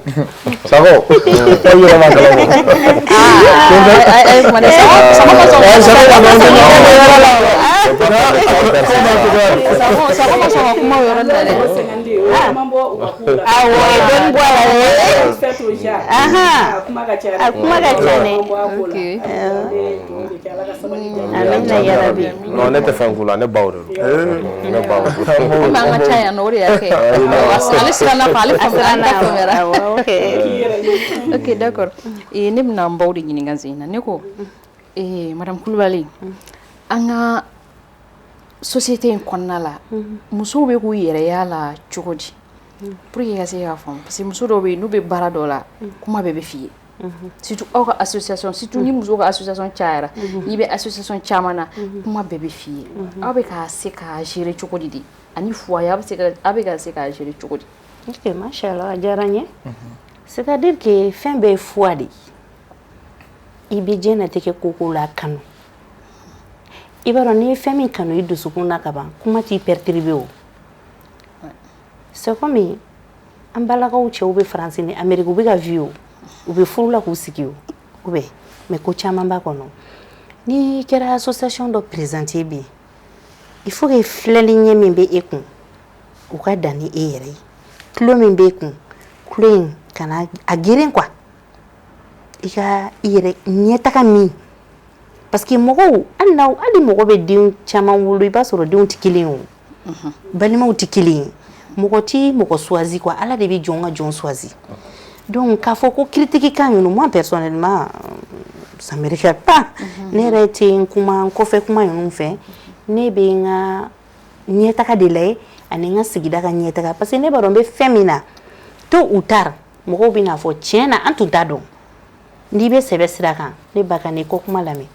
S5: sago ay yara ma kala mo
S1: ay mana sama kuma yɔrɔ la dɛ
S2: awo don bɔ kuma ka ca amina ya rabbi
S3: non ne tɛ fɛn kula ne baw de ne baw
S1: ma ka ca yan o de y'a kɛ ale siranna fa ale famera ok d'accord ne bɛna n baw de ɲininka Zeyina ne ko madame Kulibali an ka société in kɔnɔna la musow bɛ k'u yɛrɛ y'a la cogo di pour que ka se k'a faamu parce que muso dɔw bɛ yen n'u bɛ baara dɔ la kuma bɛɛ bɛ f'i ye surtout aw ka association surtout ni musow ka association cayara n'i bɛ association caman na kuma bɛɛ bɛ f'i ye aw bɛ ka se k'a gérer cogo di de ani foyer aw bɛ ka se k'a gérer cogo di.
S2: ok machallah a diyara n ye c'est à dire que fɛn bɛɛ ye foi de i bɛ diɲɛlatigɛ ko o ko la kanu i b'a dɔn n'i ye fɛn min kanu i dusukun na ka ban kuma t'i perturber o c'est comme an balakaw cɛw bɛ faransi ni amérique u bɛ ka vie o u bɛ furu la k'u sigi o u bɛ mais ko caman b'a kɔnɔ n'i kɛra association dɔ présidente bi il faut que filɛli ɲɛ min bɛ e kun u ka dan ni e yɛrɛ ye tulo min bɛ e kun tulo in kana a geren quoi i ka i yɛrɛ ɲɛtaga min parce que mɔgɔw hali mɔgɔ bɛ den caman wolo i b'a sɔrɔ denw tɛ kelen o balimaw tɛ kelen mɔgɔ ti mɔgɔ choisi quoi ala de bɛ jɔn ka jɔn choisi donc k'a fɔ ko critique kan ninnu moi personnellement ça me regarde pas ne yɛrɛ tɛ n kuma n kɔfɛ kuma ninnu fɛ ne bɛ n ka ɲɛtaga de layɛ ani n ka sigida ka ɲɛtaga parce que ne b'a dɔn n bɛ fɛn min na tôt ou tard mɔgɔw bɛ n'a fɔ tiɲɛ na an tun t'a dɔn n'i bɛ sɛbɛ sira kan ne ba ka n'i kɔ kuma lamɛn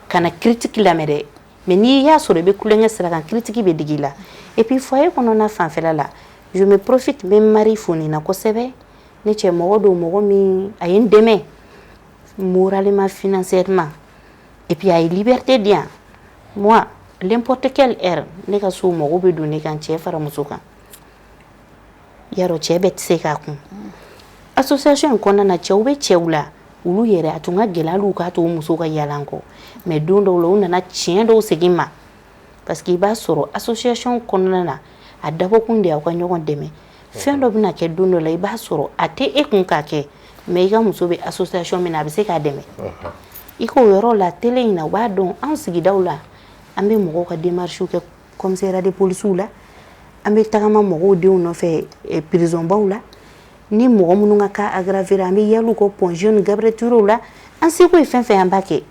S2: kana critique lamɛn dɛ mais n'i y'a sɔrɔ i bɛ kulonkɛ sira kan critique bɛ digi i la et puis foyer kɔnɔna fanfɛla la je me profite n bɛ n mari fo nin na kosɛbɛ ne cɛ mɔgɔ don mɔgɔ min a ye n dɛmɛ moralement financièrement et puis a ye liberté di yan moi n'importe quelle heure ne ka so mɔgɔw bɛ don ne kan cɛ fara muso kan yarɔ cɛ bɛɛ tɛ se k'a kun association in kɔnɔna na cɛw bɛ cɛw la olu yɛrɛ a tun ka gɛlɛn hali u k'a to muso ka yaala kɔ mais don dɔw la u nana tiɲɛ dɔw segin ma parce que i b'a sɔrɔ association kɔnɔna na a dabɔkun de y'aw ka ɲɔgɔn dɛmɛ fɛn dɔ bɛna kɛ don dɔ la i b'a sɔrɔ a tɛ e kun k'a kɛ mais i ka muso bɛ association min na a bɛ se k'a dɛmɛ i k'o yɔrɔ la télé in na u b'a dɔn anw sigidaw la an bɛ mɔgɔw ka démarches kɛ commissariat de police la an bɛ tagama mɔgɔw denw nɔfɛ prison baw la ni mɔgɔ minnu ka cas aggravé an bɛ yaala u kɔ pont jeune Gabriel Touré la an seko ye fɛn fɛn an b'a kɛ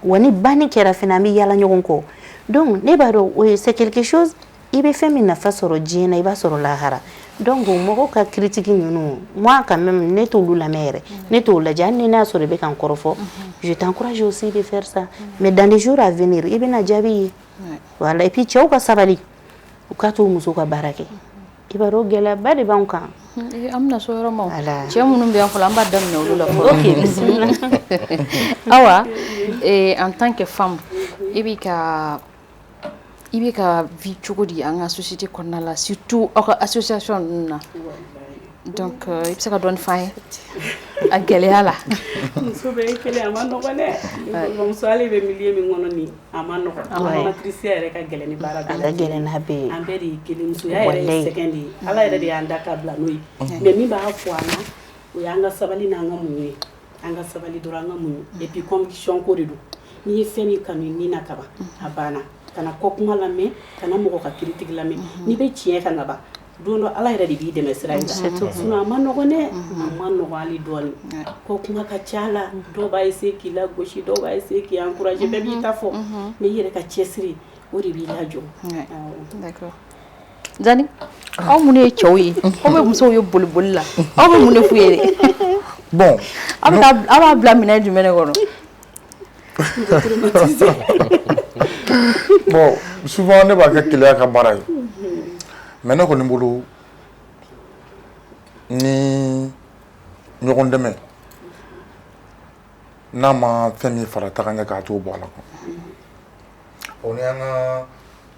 S2: wa ni banni kɛra fana an bɛ yaala ɲɔgɔn kɔ donc ne b'a dɔn c'est quelque chose i bɛ fɛn min nafa sɔrɔ diɲɛ na i b'a sɔrɔ lahara donc mɔgɔw ka critique ninnu moi quand même ne t'olu lamɛn yɛrɛ ne t'o lajɛ hali ni n'a sɔrɔ i bɛ ka n kɔrɔfɔ je t'encourage aussi de faire ça mais dans les jours à venir i bɛna jaabi ye voilà et puis cɛw ka sabali u k'a to muso ka baara kɛ i b'a dɔn gɛlɛyaba de b'anw kan
S1: an bɛna so yɔrɔ ma cɛ minnu bɛ yan fɔlɔ an b'a daminɛ olu la fɔlɔ ok bisimila awa en tant que femme i bɛ ka vie cogo di an ka société kɔnɔna la surtout aw ka association ninnu na donc i bɛ se ka dɔɔni f'an ye a gɛlɛya la
S4: muso bɛ kelen a ma nɔgɔn dɛ muso ale bɛ milieu min kɔnɔ nin a ma nɔgɔn matriciya yɛrɛ ka gɛlɛn ni baara bɛɛ la gɛlɛn n'a bɛɛ ye an bɛɛ de ye kelen musoya yɛrɛ ye sɛgɛn de ye ala yɛrɛ de y'an da ka bila n'o ye mais min b'a fɔ an na o y'an ka sabali n'an ka muɲu ye an ka sabali dɔrɔn an ka muɲu et puis conviction ko de don n'i ye fɛn min kanu ni na ka ban a banna kana kɔ kuma lamɛn kana mɔgɔ ka critique lamɛn n'i bɛ tiɲɛ kan ka ban don dɔ ala yɛrɛ de b'i dɛmɛ sira in kan sinon a ma nɔgɔn dɛ a ma nɔgɔn hali dɔɔni ko kuma ka ca la dɔw b'a essayer k'i lagosi dɔw b'a essayer k'i encourager bɛɛ b'i ta fɔ mais i yɛrɛ ka cɛsiri o de b'i lajɔ
S1: d'accord Zani aw mun ye cɛw ye aw bɛ musow ye boliboli la aw bɛ mun de f'u ye de
S5: bon
S1: aw b'a bila minɛ jumɛn de kɔnɔ
S5: bon souvent ne b'a kɛ keleya ka baara ye mais ne kɔni bolo ni ɲɔgɔn dɛmɛ n'a ma fɛn min fara taga ɲɛ k'a t'o bɔ a la o ni an ka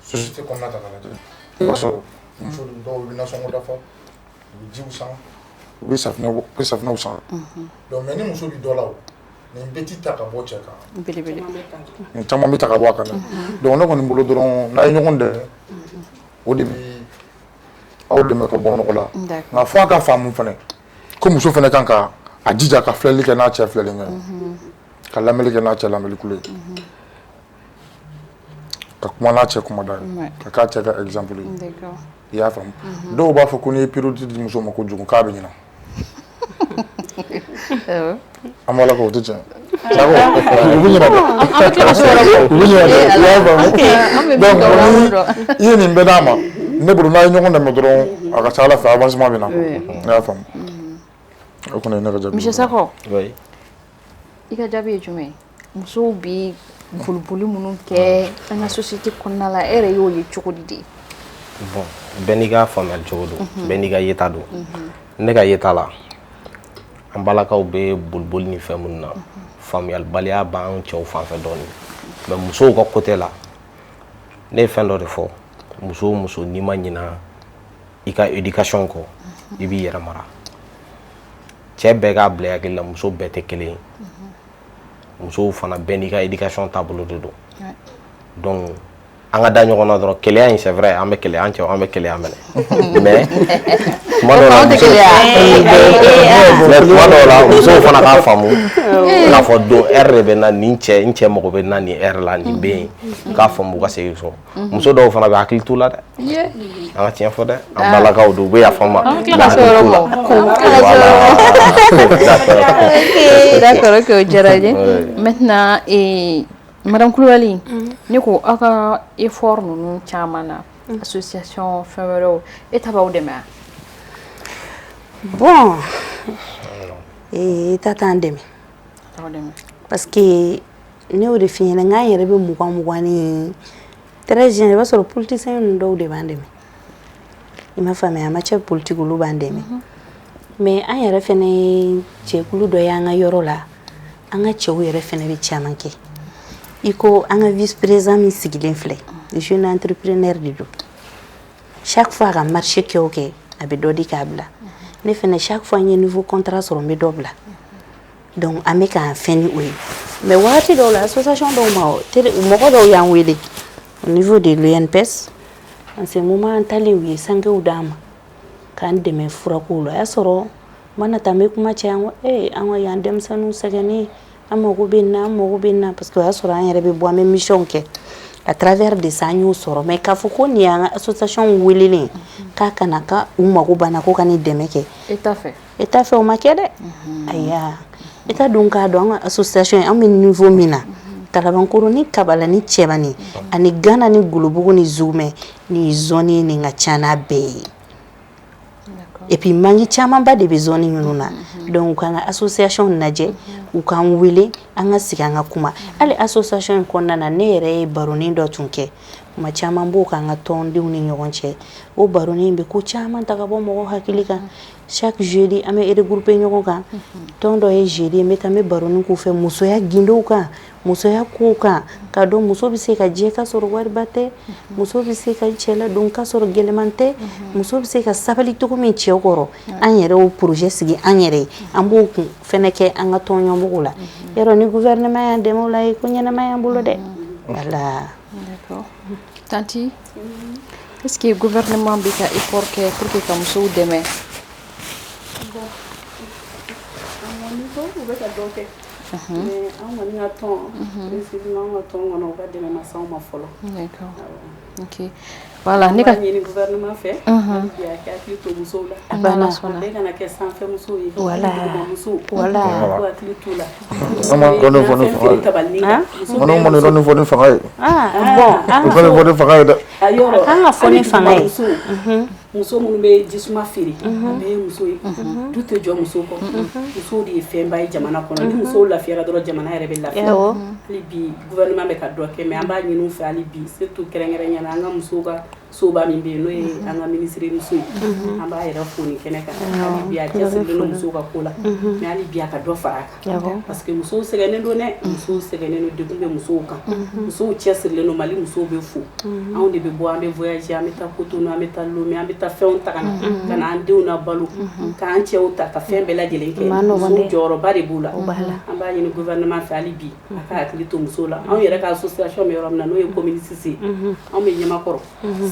S5: société kɔnɔna ta k'a lajɛ i b'a sɔrɔ muso dɔw bɛ nasɔngɔ dafa u bɛ jiw san u bɛ safinɛw san donc mais ni muso bɛ dɔ la o nin bɛɛ ti ta ka bɔ cɛ kan nin caman bɛ ta ka bɔ a kan dɛ donc ne kɔni bolo dɔrɔn n'a ye ɲɔgɔn dɛmɛ o de bɛ aw dɛmɛ ka bɔ nɔgɔ la nka fɔ a ka faamu fana ko muso fana kan ka a jija ka filɛli kɛ n'a cɛ filɛli kɛ ka lamɛnni kɛ n'a cɛ lamɛnni kulo ye ka kuma n'a cɛ kumada ye ka k'a cɛ ka exemple ye i y'a faamu dɔw b'a fɔ ko n'i ye priorité di muso ma kojugu k'a bɛ ɲinɛ an b'a la k'o tɛ tiɲɛ sago u bɛ ɲinɛ dɛ u bɛ ɲinɛ dɛ i y'a faamu donc i ye nin bɛɛ d'a ma ne bolo n'a ye ɲɔgɔn dɛmɛ dɔrɔn a ka ca ala fɛ avancement bɛ na i y'a faamu o kɔni ye ne ka jaabi ye.
S1: Monsieur Sakɔ i ka jaabi ye jumɛn ye musow bɛ boliboli minnu kɛ an ka société kɔnɔna la e yɛrɛ y'o ye cogo di de.
S3: bon bɛɛ n'i ka faamuyali cogo don bɛɛ n'i ka yeta don ne ka yeta la an balakaw bɛ boliboli ni fɛn minnu na faamuyalibaliya b'an cɛw fanfɛ dɔɔnin mais musow ka côté la ne ye fɛn dɔ de fɔ muso o muso n'i ma ɲina i ka éducation kɔ i b'i yɛrɛ mara cɛ bɛɛ k'a bila i hakili la muso bɛɛ tɛ kelen ye musow fana bɛɛ n'i ka éducation taabolo de don donc an ka da ɲɔgɔn na dɔrɔn keleya in c'est vrai an bɛ keleya an cɛw an bɛ keleya minɛ mais tuma dɔw la musow fana k'a faamu k'a fɔ don heure de bɛ na nin cɛ n cɛ mago bɛ na nin heure la nin bɛ yen k'a faamu u ka segin so muso dɔw fana bɛ hakili t'u la dɛ an ka tiɲɛ fɔ dɛ an balakaw don u bɛ yafa n ma
S1: d'accord ok o diyara n ye maintenant Madame Kulibali ne ko aw ka effort ninnu caman na association fɛn wɛrɛw e ta b'aw dɛmɛ wa.
S2: Bon ta t'an dɛmɛ parce que ne y'o de f'i ɲɛna n k'an yɛrɛ bɛ mugan ni très jeune i b'a sɔrɔ politicien ninnu dɔw de b'an dɛmɛ i m'a faamuya en matière politique olu b'an dɛmɛ mais an yɛrɛ fɛnɛ ye jɛkulu dɔ ye an ka yɔrɔ la an ka cɛw yɛrɛ fɛnɛ bɛ caman kɛ i ko an ka vice président min sigilen filɛ jeune entrepreneur de don chaque fois a ka marché kɛ o kɛ a bɛ dɔ di k'a bila ne fɛnɛ chaque fois n ye nouveau contrat sɔrɔ n bɛ dɔ bila donc an bɛ k'an fɛn ni o ye mais wagati dɔw la association dɔw ma mɔgɔ dɔw y'an wele au niveau de l'UNPS en ce moment an talen u ye sangew d'an ma k'an dɛmɛ furakow la o y'a sɔrɔ n mana taa n bɛ kuma caya n ko an ka yan denmisɛnninw sɛgɛnnen an mago bɛ nin na an mago bɛ nin na parce que o y'a sɔrɔ an yɛrɛ bɛ bɔ an bɛ mission kɛ à travers de ça an y'o sɔrɔ mais k'a fɔ ko nin y'an ka association welelen k'a kana ka u mago banna ko ka nin dɛmɛ kɛ e t'a fɛ o ma kɛ dɛ ayiwa i ka dun k'a dɔn an ka association an bɛ niveau min na Kalabankoro ni Kabala ni Cɛbani ani Gana ni Golobugu ni Zumɛ ni zone ni ka ca n'a bɛɛ ye et puis mangi camanba de bɛ zone ninnu na donc k'an ka association lajɛ u k'an wele an ka sigi an ka kuma hali association in kɔnɔna na ne yɛrɛ ye baronin dɔ tun kɛ kuma caman b'o k'an ka tɔndenw ni ɲɔgɔn cɛ o baronin bɛ ko caman ta ka bɔ mɔgɔw hakili kan chaque jeudi an bɛ regrouper ɲɔgɔn kan tɔn dɔ ye jeudi n bɛ taa n bɛ baronin k'u fɛ musoya gindow kan musoya kow kan ka dɔn muso bɛ se ka jɛ k'a sɔrɔ wariba tɛ muso bɛ se ka cɛ ladon k'a sɔrɔ gɛlɛman tɛ muso bɛ se ka sabali cogo min cɛw kɔrɔ an yɛrɛ y'o projet sigi an yɛrɛ ye an b'o kun fɛnɛ kɛ an ka tɔn ɲɛmɔgɔw la yɔrɔ ni gouvernement y'an dɛmɛ o la ko ɲɛnama y'an bolo dɛ voilà.
S1: D'accord. Tanti, est-ce que le gouvernement bɛ ka effort kɛ pour que ka musow dɛmɛ?
S4: Mais an kɔni ka tɔn précisément an ka tɔn kɔnɔ u ka dɛmɛ ma s'anw ma fɔlɔ.
S1: D'accord. Ok. Voilà, ne ka
S4: ɲini gouvernement fɛ bi a kɛ hakili to musow la. A bɛɛ kana kɛ sanfɛ musow ye. Voilà. Voilà. Ko hakili t'u la.
S5: Comment on est venu fanga ye?
S2: Ah bon. On
S5: est venu fanga ye dɛ.
S2: An ka fɔ ni fanga ye.
S4: muso minnu bɛ jisuma feere a bɛɛ ye muso ye du tɛ jɔ muso kɔ musow de ye fɛnba ye jamana kɔnɔ ni musow lafiyara dɔrɔn jamana yɛrɛ bɛ lafiya hali bi gouvernement bɛ ka dɔ kɛ mais an b'a ɲini u fɛ hali bi surtout kɛrɛnkɛrɛnyana an ka musow ka soba min bɛ yen n'o ye an ka ministre muso ye an b'a yɛrɛ fo nin kɛnɛ kan hali bi a cɛsirilen don musow ka ko la mais hali bi a ka dɔ fara a kan parce que musow sɛgɛnnen don dɛ musow sɛgɛnnen don degun bɛ musow kan musow cɛsirilen don Mali musow bɛ fo anw de bɛ bɔ an bɛ voyager an bɛ taa Cotonou an bɛ taa Lomé an bɛ taa fɛnw ta ka na an denw na balo k'an cɛw ta ka fɛn bɛɛ lajɛlen kɛ musow jɔyɔrɔba de b'u la an b'a ɲini gouvernement fɛ hali bi a ka hakili to musow la anw yɛrɛ ka association bɛ yɔrɔ min na n'o ye commune 6 anw bɛ Ɲamakɔrɔ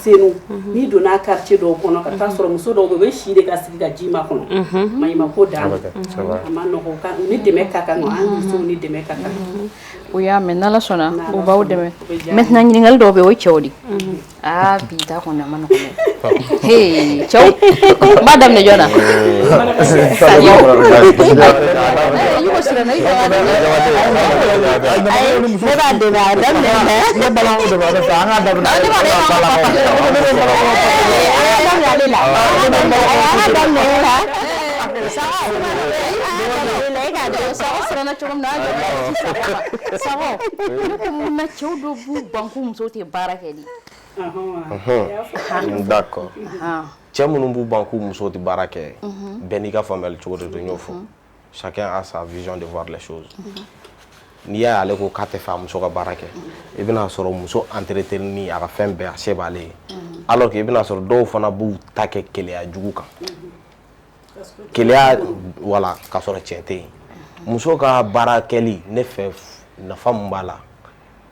S4: Senu n'i donna quartier dɔw kɔnɔ ka taa sɔrɔ muso dɔw bɛ u bɛ si de ka sigi ka ji ma kɔnɔ maɲumako dan a ma nɔgɔ ni dɛmɛ ka kan an musow ni dɛmɛ ka kan
S1: o y'a mɛn n'Ala sɔnna o b'aw dɛmɛ maintenant ɲininkali dɔw bɛ o ye cɛw de bi ta kɔni a ma nɔgɔ dɛ cɛw n b'a daminɛ jɔn na Yugo Sirana i ka ne b'a dɛmɛ a daminɛ ne balawu de b'a fɛ an ka daminɛ cɛw dɔw b'u ban ko musow tɛ baara kɛ di
S3: d'accord cɛ minnu b'u ban ko musow tɛ baara kɛ bɛɛ n'i ka faamuyali cogo de don n y'o fɔ chacun a sa vision de voir les choses n'i y'a ye ale ko k'a tɛ fɛ a muso ka baara kɛ i bɛna sɔrɔ muso entretenue a ka fɛn bɛɛ a se b'ale ye alors que i bɛna sɔrɔ dɔw fana b'u ta kɛ keleya jugu kan keleya wala k'a sɔrɔ cɛ tɛ yen muso ka baara kɛli ne fɛ nafa mun b'a la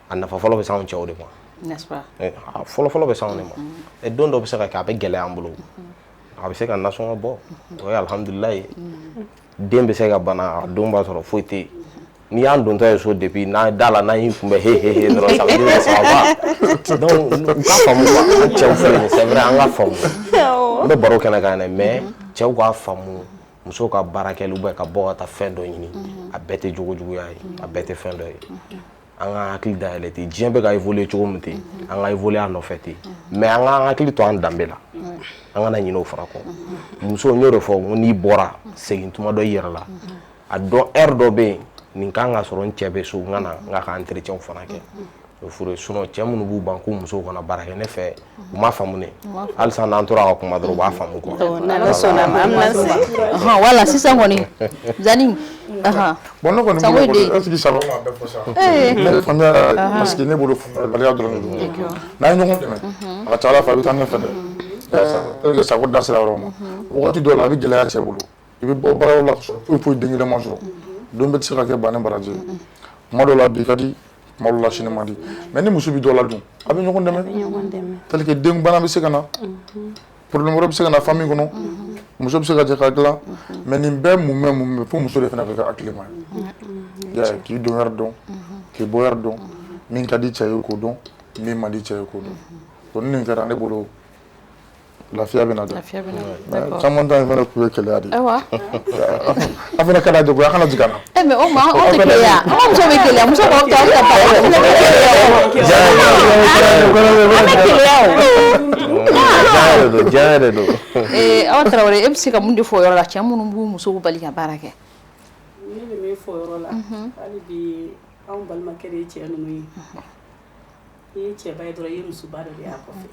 S3: a nafa fɔlɔ bɛ s'anw cɛw de ma
S1: n'est-ce pas
S3: fɔlɔ bɛ s'anw de ma don dɔ bɛ se ka kɛ a bɛ gɛlɛya an bolo a bɛ se ka nasɔngɔ bɔ o ye alhamdulilayi den bɛ se ka bana a don b'a sɔrɔ foyi tɛ yen n'i y'an dontɔ ye so depuis n'a da la n'an y'i kunbɛn he dɔrɔn ça veut dire ça va donc u ka faamu quoi an cɛw filɛ nin c'est vrai an ka faamu n bɛ baro kɛnɛ kan dɛ mais cɛw k'a faamu muso ka baara kɛli ou bien ka bɔ ka taa fɛn dɔ ɲini a bɛɛ tɛ jogojuguya ye a bɛɛ tɛ fɛn dɔ ye an ka hakili dayɛlɛ ten diɲɛ bɛ ka évoluer cogo min ten an ka évoluer a nɔfɛ ten mais an ka hakili to an danbe la an kana ɲinɛ o fana kɔ muso n y'o de fɔ n'i bɔra segin tuma dɔ i yɛrɛ la a dɔn heure dɔ bɛ yen nin kan ka sɔrɔ n cɛ bɛ so n ka na n ka entretien fana kɛ o furu sinon cɛ minnu b'u ban ko musow kana baara kɛ ne fɛ u ma faamu ne halisa n'an tora ka kuma dɔrɔn u b'a faamu quoi
S2: n'Ala sɔnna ma an bɛna se
S1: wala sisan kɔni Zani
S5: bon ne kɔni bolo est ce que ça va ma bɛɛ fɔ sa ne faamuya parce que ne bolo baliya dɔrɔn de don n'an ye ɲɔgɔn dɛmɛ a ka ca Ala fɛ a bɛ taa ɲɛfɛ dɛ sago da sera yɔrɔ ma wagati dɔw la a bɛ gɛlɛya cɛ bolo i bɛ bɔ baaraw la foyi den kelen ma sɔrɔ don bɛ se ka kɛ banni baraji kuma dɔw la bi ka di kuma dɔw la sini man di mais ni muso bɛ dɔ la dun a bɛ ɲɔgɔn dɛmɛ tel que den bana bɛ se ka na problème wɛrɛ bɛ se ka na famille kɔnɔ muso bɛ se ka jɛ ka dilan mais nin bɛɛ mun bɛ fo muso de fana bɛ kɛ hakilima ye k'i don yɔrɔ dɔn k'i bɔ yɔrɔ dɔn min ka di cɛ ye k'o dɔn min man di cɛ ye k'o dɔn donc ni nin kɛra ne bolo lafiya bɛ na dɛ caman ta in fana tun ye keleya de an fana ka da jago a kana jigin na
S1: mais o ma o tɛ keleya an ka muso bɛ keleya muso k'aw ta aw ta diya yɛrɛ don aw Tarawele e bɛ se ka mun de fɔ o yɔrɔ la cɛ minnu b'u musow bali ka baara kɛ
S4: ne bɛ min fɔ o yɔrɔ la hali bi anw balimakɛ de ye cɛ ninnu ye i ye cɛba ye dɔrɔn i ye musoba dɔ de y'a kɔfɛ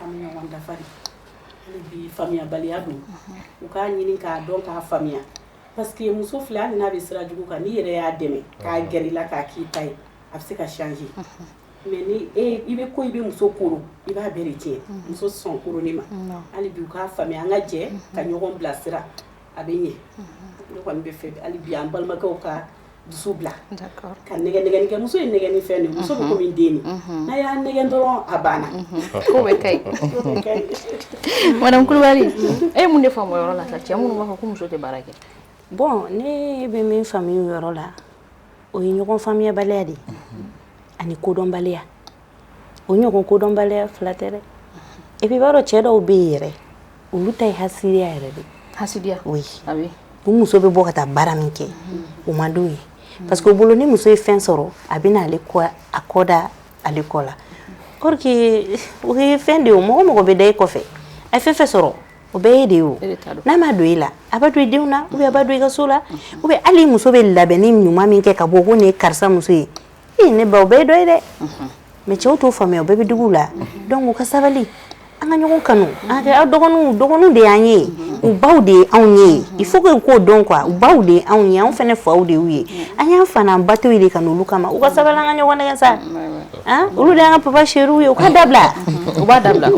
S4: an bɛ ɲɔgɔn dafa de hali bi faamuyabaliya don u k'a ɲini k'a dɔn k'a faamuya parce que muso filɛ hali n'a bɛ sira jugu kan n'i yɛrɛ y'a dɛmɛ k'a gɛrɛ i la k'a k'i ta ye a bɛ se ka changer mais ni i bɛ ko i bɛ muso koro i b'a bɛɛ de tiɲɛ muso sɔn koroni ma hali bi u k'a faamuya an ka jɛ ka ɲɔgɔn bilasira a bɛ ɲɛ ne kɔni bɛ fɛ hali bi an balimakɛw ka dusu bila ka nɛgɛnɛgɛni kɛ muso ye nɛgɛni fɛn de muso bɛ komi den n'a y'a nɛgɛn dɔrɔn a banna
S1: ko bɛ kɛ Madame Kulibali e ye mun de faamu o yɔrɔ la sa cɛ minnu b'a fɔ ko muso tɛ baara kɛ
S2: bon ne bɛ min faamuya o yɔrɔ la o ye ɲɔgɔn faamuyabaliya de ani kodɔnbaliya o ɲɔgɔn kodɔnbaliya fila tɛ dɛ et puis i b'a dɔn cɛ dɔw bɛ yen yɛrɛ olu ta ye hasidiya yɛrɛ de
S1: hasidiya
S2: oui
S1: a bɛ
S2: u muso bɛ bɔ ka taa baara min kɛ o man d'u ye parce que o bolo ni muso ye fɛn sɔrɔ a bɛ n'ale kɔ a kɔ da ale kɔ la or que o ye fɛn de ye o mɔgɔ bɛ da i kɔfɛ a fɛn fɛn sɔrɔ o bɛɛ ye de yo n'a ma don i la a ba don i denw na ou bien a ba don i ka so la ou bien hali muso bɛ labɛnni ɲuman min kɛ ka bɔ ko nin ye karisa muso ye ne ba o bɛɛ ye dɔ ye dɛ mais cɛw t'o faamuya o bɛɛ bɛ dugu la donc u ka sabali an ka ɲɔgɔn kanu an ka dɔgɔninw de y'an ye u baw de ye anw ye il faut que k'o dɔn quoi u baw de ye anw ye anw fɛnɛ faw de y'u ye an y'an fa n'an ba to ye de ka n'olu kama u ka sabali an ka ɲɔgɔn nɛgɛ sa olu de y'an ka papa chériw ye u ka dabila
S1: u b'a dabila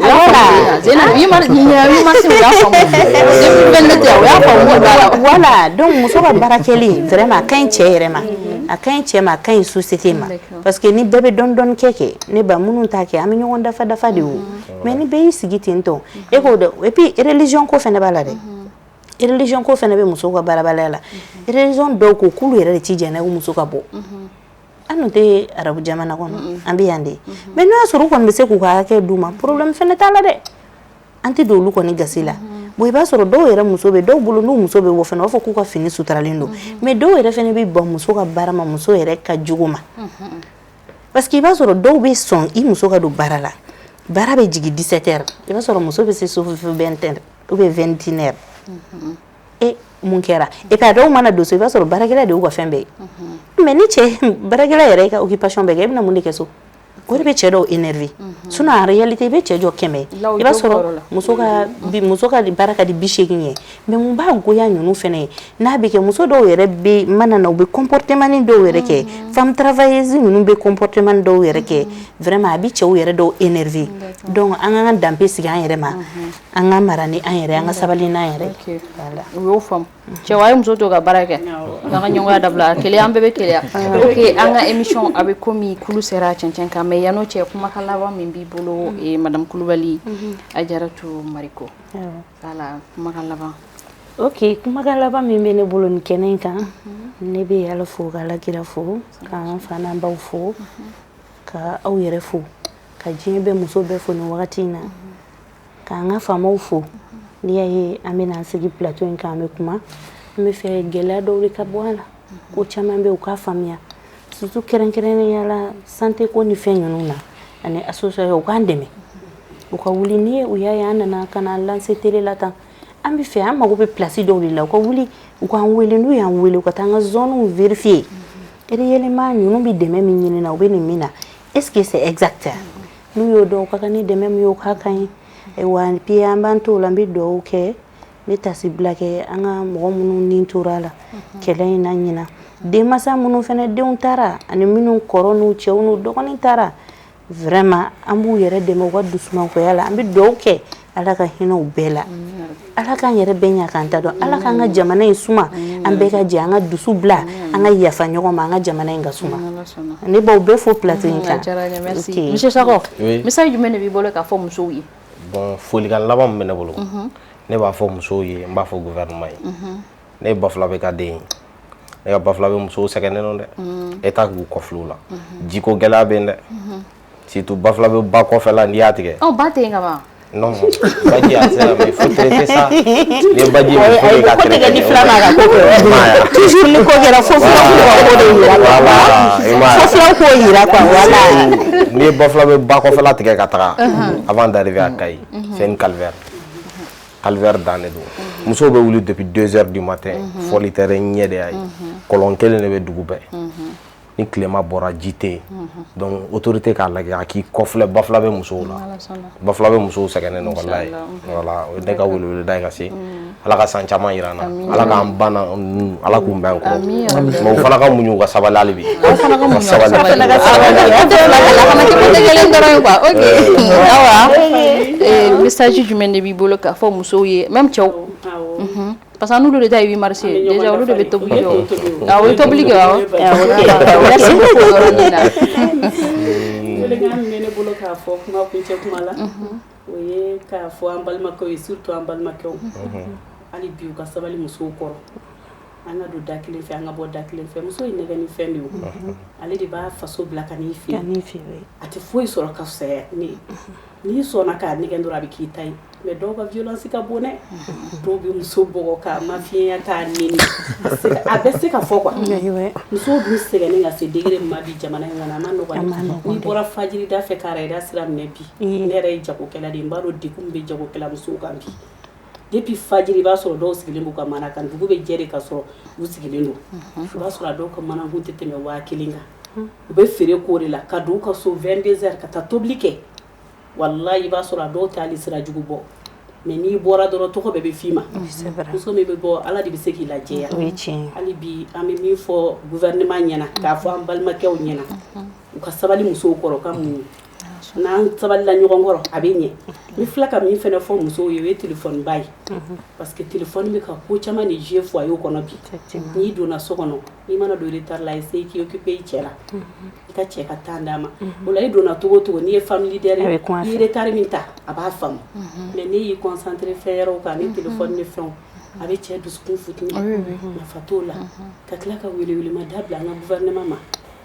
S2: voilà donc muso ka baara kɛli vraiment a ka ɲi cɛ yɛrɛ ma a ka ɲi cɛ ma a ka ɲi société ma parce que ni bɛɛ bɛ dɔɔni dɔɔni kɛ ne ba minnu t'a kɛ an bɛ ɲɔgɔn dafa de o mais ni bɛɛ y'i sigi ten tɔ e k'o dɔn et puis religion ko fɛnɛ b'a la dɛ religion ko fɛnɛ bɛ musow ka baarabaliya la religion dɔw ko k'ulu yɛrɛ de t'i jɛn n'a ye muso ka bɔ an dun tɛ arabu jamana kɔnɔ an bɛ yan de mais n'o y'a sɔrɔ u kɔni bɛ se k'u ka hakɛ d'u ma problème fɛnɛ t'a la dɛ an tɛ don olu kɔni gasi la bon i b'a sɔrɔ dɔw yɛrɛ muso bɛ dɔw bolo n'u muso bɛ bɔ fɛnɛ u b'a fɔ k'u ka fini suturalen don mais dɔw yɛrɛ fɛnɛ bɛ ban muso ka baara ma muso yɛrɛ ka jugu ma parce que i b'a sɔrɔ dɔw bɛ sɔn i muso ka don baara la baara bɛ jigin 17h i b'a sɔrɔ muso bɛ se so 20h ou bien 21h mun kɛra et puis a dɔw mana don so i b'a sɔrɔ baarakɛla de y'u ka fɛn bɛɛ ye mais ni cɛ baarakɛla yɛrɛ y'i ka occupation bɛɛ kɛ i bɛna mun de kɛ so o de bɛ cɛ dɔw énervé sinon en réalité i bɛ cɛ jɔ 100 i b'a sɔrɔ muso ka baara ka di 80 ye mais mun b'a goya ninnu fɛnɛ ye n'a bɛ kɛ muso dɔw yɛrɛ bɛ mana na u bɛ comportement dɔw yɛrɛ kɛ femme travailleuse ninnu bɛ comportement dɔw yɛrɛ kɛ vraiment a bɛ cɛw yɛrɛ dɔw énervé donc an ka danpe sigi an yɛrɛ ma an ka mara ni an yɛrɛ an ka sabali n'an yɛrɛ
S1: voilà u y'o faamu cɛw a ye muso to ka baara kɛ an ka ɲɔgɔnya dabila keleya an bɛɛ bɛ keleya ok an ka émission a bɛ komi kulu sera cɛncɛn kan mais yan'o cɛ kumakan laban min b'i bolo madame Kulibali Ajaratu Mariko voilà kumakan laban
S2: ok kumakan laban min bɛ ne bolo nin kɛnɛ in kan ne bɛ Ala fo ka Alakira fo k'an fa n'an baw fo ka aw yɛrɛ fo ka diɲɛ bɛɛ muso bɛɛ fo nin wagati in na k'an ka faamaw fo n'i y'a ye an bɛna an sigi plateau in kan an bɛ kuma an bɛ fɛ gɛlɛya dɔw de ka bɔ a la ko caman bɛ u k'a faamuya surtout kɛrɛnkɛrɛnnenya la santé ko ni fɛn ninnu na ani association u k'an dɛmɛ u ka wuli ni u y'a ye an nana ka na lancer télé la tan an bɛ fɛ an mago bɛ place dɔw de la u ka wuli u k'an wele n'u y'an wele u ka taa an ka zone vérifier réellement ninnu bɛ dɛmɛ min ɲini na u bɛ nin min na est-ce que c'est exact n'u y'o dɔn u ka kan ni dɛmɛ min ye o k'a kan ye wa puis an b'an t'o la an bɛ dugawu kɛ ne tasi bila kɛ an ka mɔgɔ minnu ni tora la kɛlɛ in na ɲina denmansa minnu fana denw taara ani minnu kɔrɔ n'u cɛw n'u dɔgɔnin taara vraiment an b'u yɛrɛ dɛmɛ u ka dusumangoya la an bɛ dugawu kɛ Ala ka hinɛ u bɛɛ la Ala k'an yɛrɛ bɛɛ ɲa k'an ta dɔn Ala k'an ka jamana in suma an bɛɛ ka jɛ an ka dusu bila an ka yafa ɲɔgɔn ma an ka jamana in ka suma ne b'aw bɛɛ fo plateau in kan
S1: monsieur Sakɔ message jumɛn de b'i bolo k'a fɔ musow ye
S3: bon folikan laban min bɛ ne bolo ne b'a fɔ musow ye n b'a fɔ gouvernement ye ne Bafula bɛ ka den ye ne ka Bafula bɛ musow sɛgɛnnen don dɛ État k'u kɔfilɛ u la jiko gɛlɛya bɛ yen dɛ surtout Bafula bɛ ba kɔfɛ la n'i y'a tigɛ
S1: ba tɛ yen ka ban
S3: non baji a sera mais il faut traiter ça ni baji il faut que ka traiter ni fila ma ka ko kɛ
S2: toujours ni ko kɛra fo fila ko de yira fo fila ko yira quoi voilà
S3: ni Bafula bɛ ba kɔfɛ la tigɛ ka taga avant d'arriver à Kayi c'est une calvaire dan de don musow bɛ wuli depuis 2h du matin fɔli tɛ ɲɛ de y'a ye kɔlɔn kelen de bɛ dugu bɛɛ ni tilema bɔra ji tɛ yen donc autorité k'a lajɛ a k'i kɔfilɛ Bafula bɛ musow la Bafula bɛ musow sɛgɛnnen don walahi voilà o ye ne ka weleweleda ye ka se Ala ka san caman jira an na Ala k'an banna Ala k'u mɛn kɔrɔ mais u fana ka muɲu u ka sabali hali bi
S1: message jumɛn de b'i bolo k'a fɔ musow ye même cɛw parce que n'olu de ta ye 8 mars déjà olu de bɛ tobili kɛ o ye tobili kɛ awɔ merci beaucoup yɔrɔ min na
S4: welekan min bɛ ne bolo k'a fɔ kuma kuncɛ kuma la o ye k'a fɔ an balimakɛw ye surtout an balimakɛw hali bi u ka sabali musow kɔrɔ an ka don da kelen fɛ an ka bɔ da kelen fɛ muso ye nɛgɛ ni fɛn de ye ale de b'a faso bila ka n'i fɛ a tɛ foyi sɔrɔ ka fisaya ne n'i sɔnna k'a nɛgɛ dɔrɔn a bɛ k'i ta ye mais dɔw ka violence ka bon dɛ dɔw bɛ muso bɔgɔ k'a mafiyɛnya k'a nɛni a bɛ se ka fɔ quoi musow dun sɛgɛnnen ka se degré min ma bi jamana in kɔnɔ a ma nɔgɔn n'i bɔra fajiri da fɛ k'a yɛrɛ sira minɛ bi ne yɛrɛ ye jagokɛla de ye n b'a dɔn degun bɛ jagokɛla musow kan bi depuis fajiri i b'a sɔrɔ dɔw sigilen b'u ka mana kan dugu bɛ jɛ de ka sɔrɔ u sigilen don i b'a sɔrɔ a dɔw ka manakun tɛ tɛmɛ 1000 kan u bɛ feere k'o de la ka don u ka so 22 heures ka taa tobili kɛ wallahi i b'a sɔrɔ a dɔw tɛ hali sira jugu bɔ mais n'i bɔra dɔrɔn tɔgɔ bɛɛ bɛ f'i ma muso min bɛ bɔ ala de bɛ se k'i lajɛya hali bi an bɛ min fɔ gouvernement ɲɛna k'a fɔ an balimakɛw ɲɛna u ka sabali musow kɔrɔ ka mun n'an sabalila ɲɔgɔn kɔrɔ a bɛ ɲɛ n filɛ ka min fɛnɛ fɔ musow ye o ye téléphone ba ye parce que téléphone bɛ ka ko caman de jouer foyer kɔnɔ bi n'i donna so kɔnɔ n'i mana don retard la essaye k'i occuper i cɛ la i ka cɛ ka temps d'a ma o la i donna togo o togo n'i ye famille d'air ye i ye retard min ta a b'a faamu mais n'i y'i concentré fɛn wɛrɛw kan ni téléphone ni fɛnw a bɛ cɛ dusukun futuni nafa t'o la ka tila ka welewelemada bila an ka gouvernement ma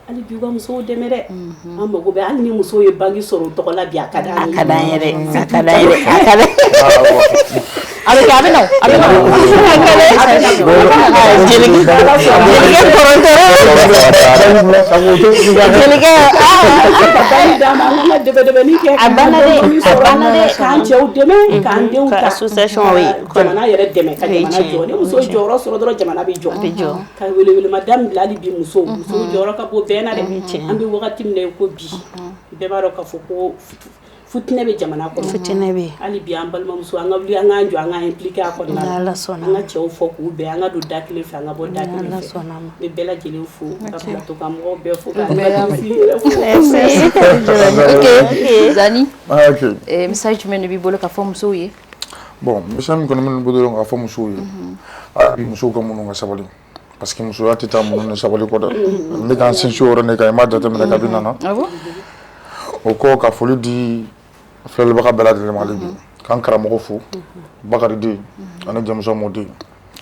S4: hali bi u ka musow dɛmɛ dɛ an mago bɛ hali ni musow ye bague sɔrɔ u tɔgɔ la bi a ka d'an ye a ka d'an ye dɛ a ka d'an ye dɛ a ka d'an a bɛ kɛ a bɛ na a bɛ na jelikɛ a banna dɛ k'an cɛw dɛmɛ k'an denw ta association jamana yɛrɛ dɛmɛ ka jamana jɔ ni muso jɔyɔrɔ sɔrɔ dɔrɔn jamana bɛ jɔ ka welewelemada min bila hali bi musow jɔyɔrɔ ka bɔ bɛɛ na dɛ an bɛ wagati min na ko bi bɛɛ b'a dɔn k'a fɔ ko futinɛ bɛ jamana kɔnɔ futinɛ bɛ hali bi an balimamuso an ka wuli an k'an jɔ an k'an impliqué a kɔnɔna la an ka cɛw fɔ k'u bɛn an ka don da kelen fɛ an ka bɔ da kelen fɛ n bɛ bɛɛ lajɛlen fo ka plateau kan mɔgɔw bɛɛ fo ka
S1: ok Zani message jumɛn de b'i bolo ka fɔ musow ye
S5: bon message min kɔni bɛ ne bolo dɔrɔn ka fɔ musow ye musow ka munnu ka sabali parce que musoya tɛ taa munnu ni sabali kɔ dɛ n bɛ k'an sinsin o yɔrɔ de kan i m'a jateminɛ kabi nana o kɔ ka foli di filɛlibaga bɛɛ lajɛlen ma hali bi k'an karamɔgɔ fo Bakari den ani Jamusa Mɔden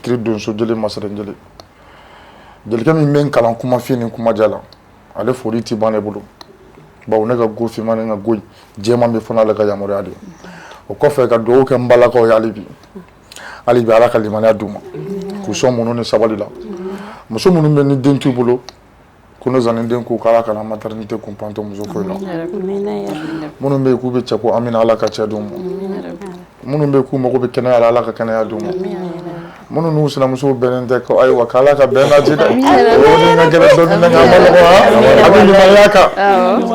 S5: kiri donso jeli masaren jeli jelikɛ min bɛ n kalan kumafin ni kumaja la ale foli tɛ ban ne bolo bawo ne ka go finman ni n ka go jɛman bɛ fɔ n'ale ka yamaruya de ye o kɔfɛ ka dugawu kɛ n balakaw ye hali bi ala ka limaniya d'u ma k'u sɔn munnu ni sabali la muso minnu bɛ ni den t'u bolo ko ne zani den k'u k'ala kana maternité kun panto muso foyi la minnu bɛ yen k'u bɛ cɛ ko amina ala ka cɛ d'u ma minnu bɛ yen k'u mago bɛ kɛnɛya la ala ka kɛnɛya d'u ma minnu n'u sinamusow bɛnnen tɛ ko ayiwa k'ala ka bɛn lajɛ dɛ o ni ka gɛlɛ dɔɔni ne ka ma nɔgɔ a bɛ limaniya kan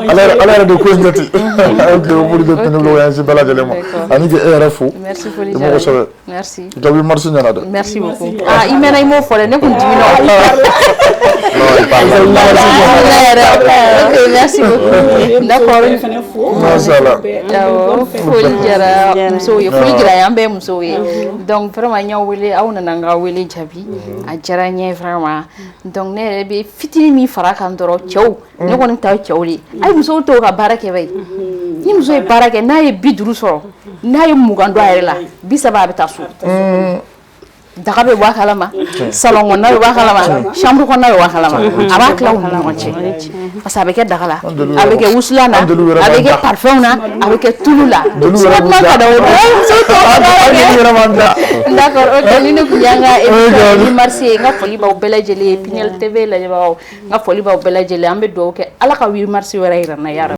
S5: ala yɛrɛ de ko in jate ok o boli bɛ pinɛ bolo yansi bɛɛ lajɛlen ma ani k'e yɛrɛ fo i m'o kosɛbɛ i ka wuli marisi ɲɛna dɛ
S1: merci beaucoup i mɛnna i m'o fɔ dɛ ne kun dimina ok merci beaucoup d'accord foli diyara musow ye foli diyara an bɛɛ musow ye donc vraiment n y'aw wele aw nana n ka wele jaabi a diyara n ye vraiment donc ne yɛrɛ bɛ fitinin min fara kan dɔrɔn cɛw ne kɔni ta cɛw de a ye musow to ka baara kɛ bɛ ni muso ye baara kɛ n'a ye 50 sɔrɔ n'a ye 20 don a yɛrɛ la 30 a bɛ taa so daga bɛ bɔ a kalama salon kɔnɔna bɛ bɔ a kalama chambre kɔnɔna bɛ bɔ a kalama a b'a tila u ni ɲɔgɔn cɛ parce que a bɛ kɛ daga la a bɛ kɛ wusulan na a bɛ kɛ parfum na a bɛ kɛ tulu la sirama ka da o d'accord ok ni ne kun y'an ka émission marché ye n ka foli b'aw bɛɛ lajɛlen ye Pinel TV lajɛbagaw n ka foli b'aw bɛɛ lajɛlen an bɛ dugawu kɛ ala ka 8 mars wɛrɛ yira n na ya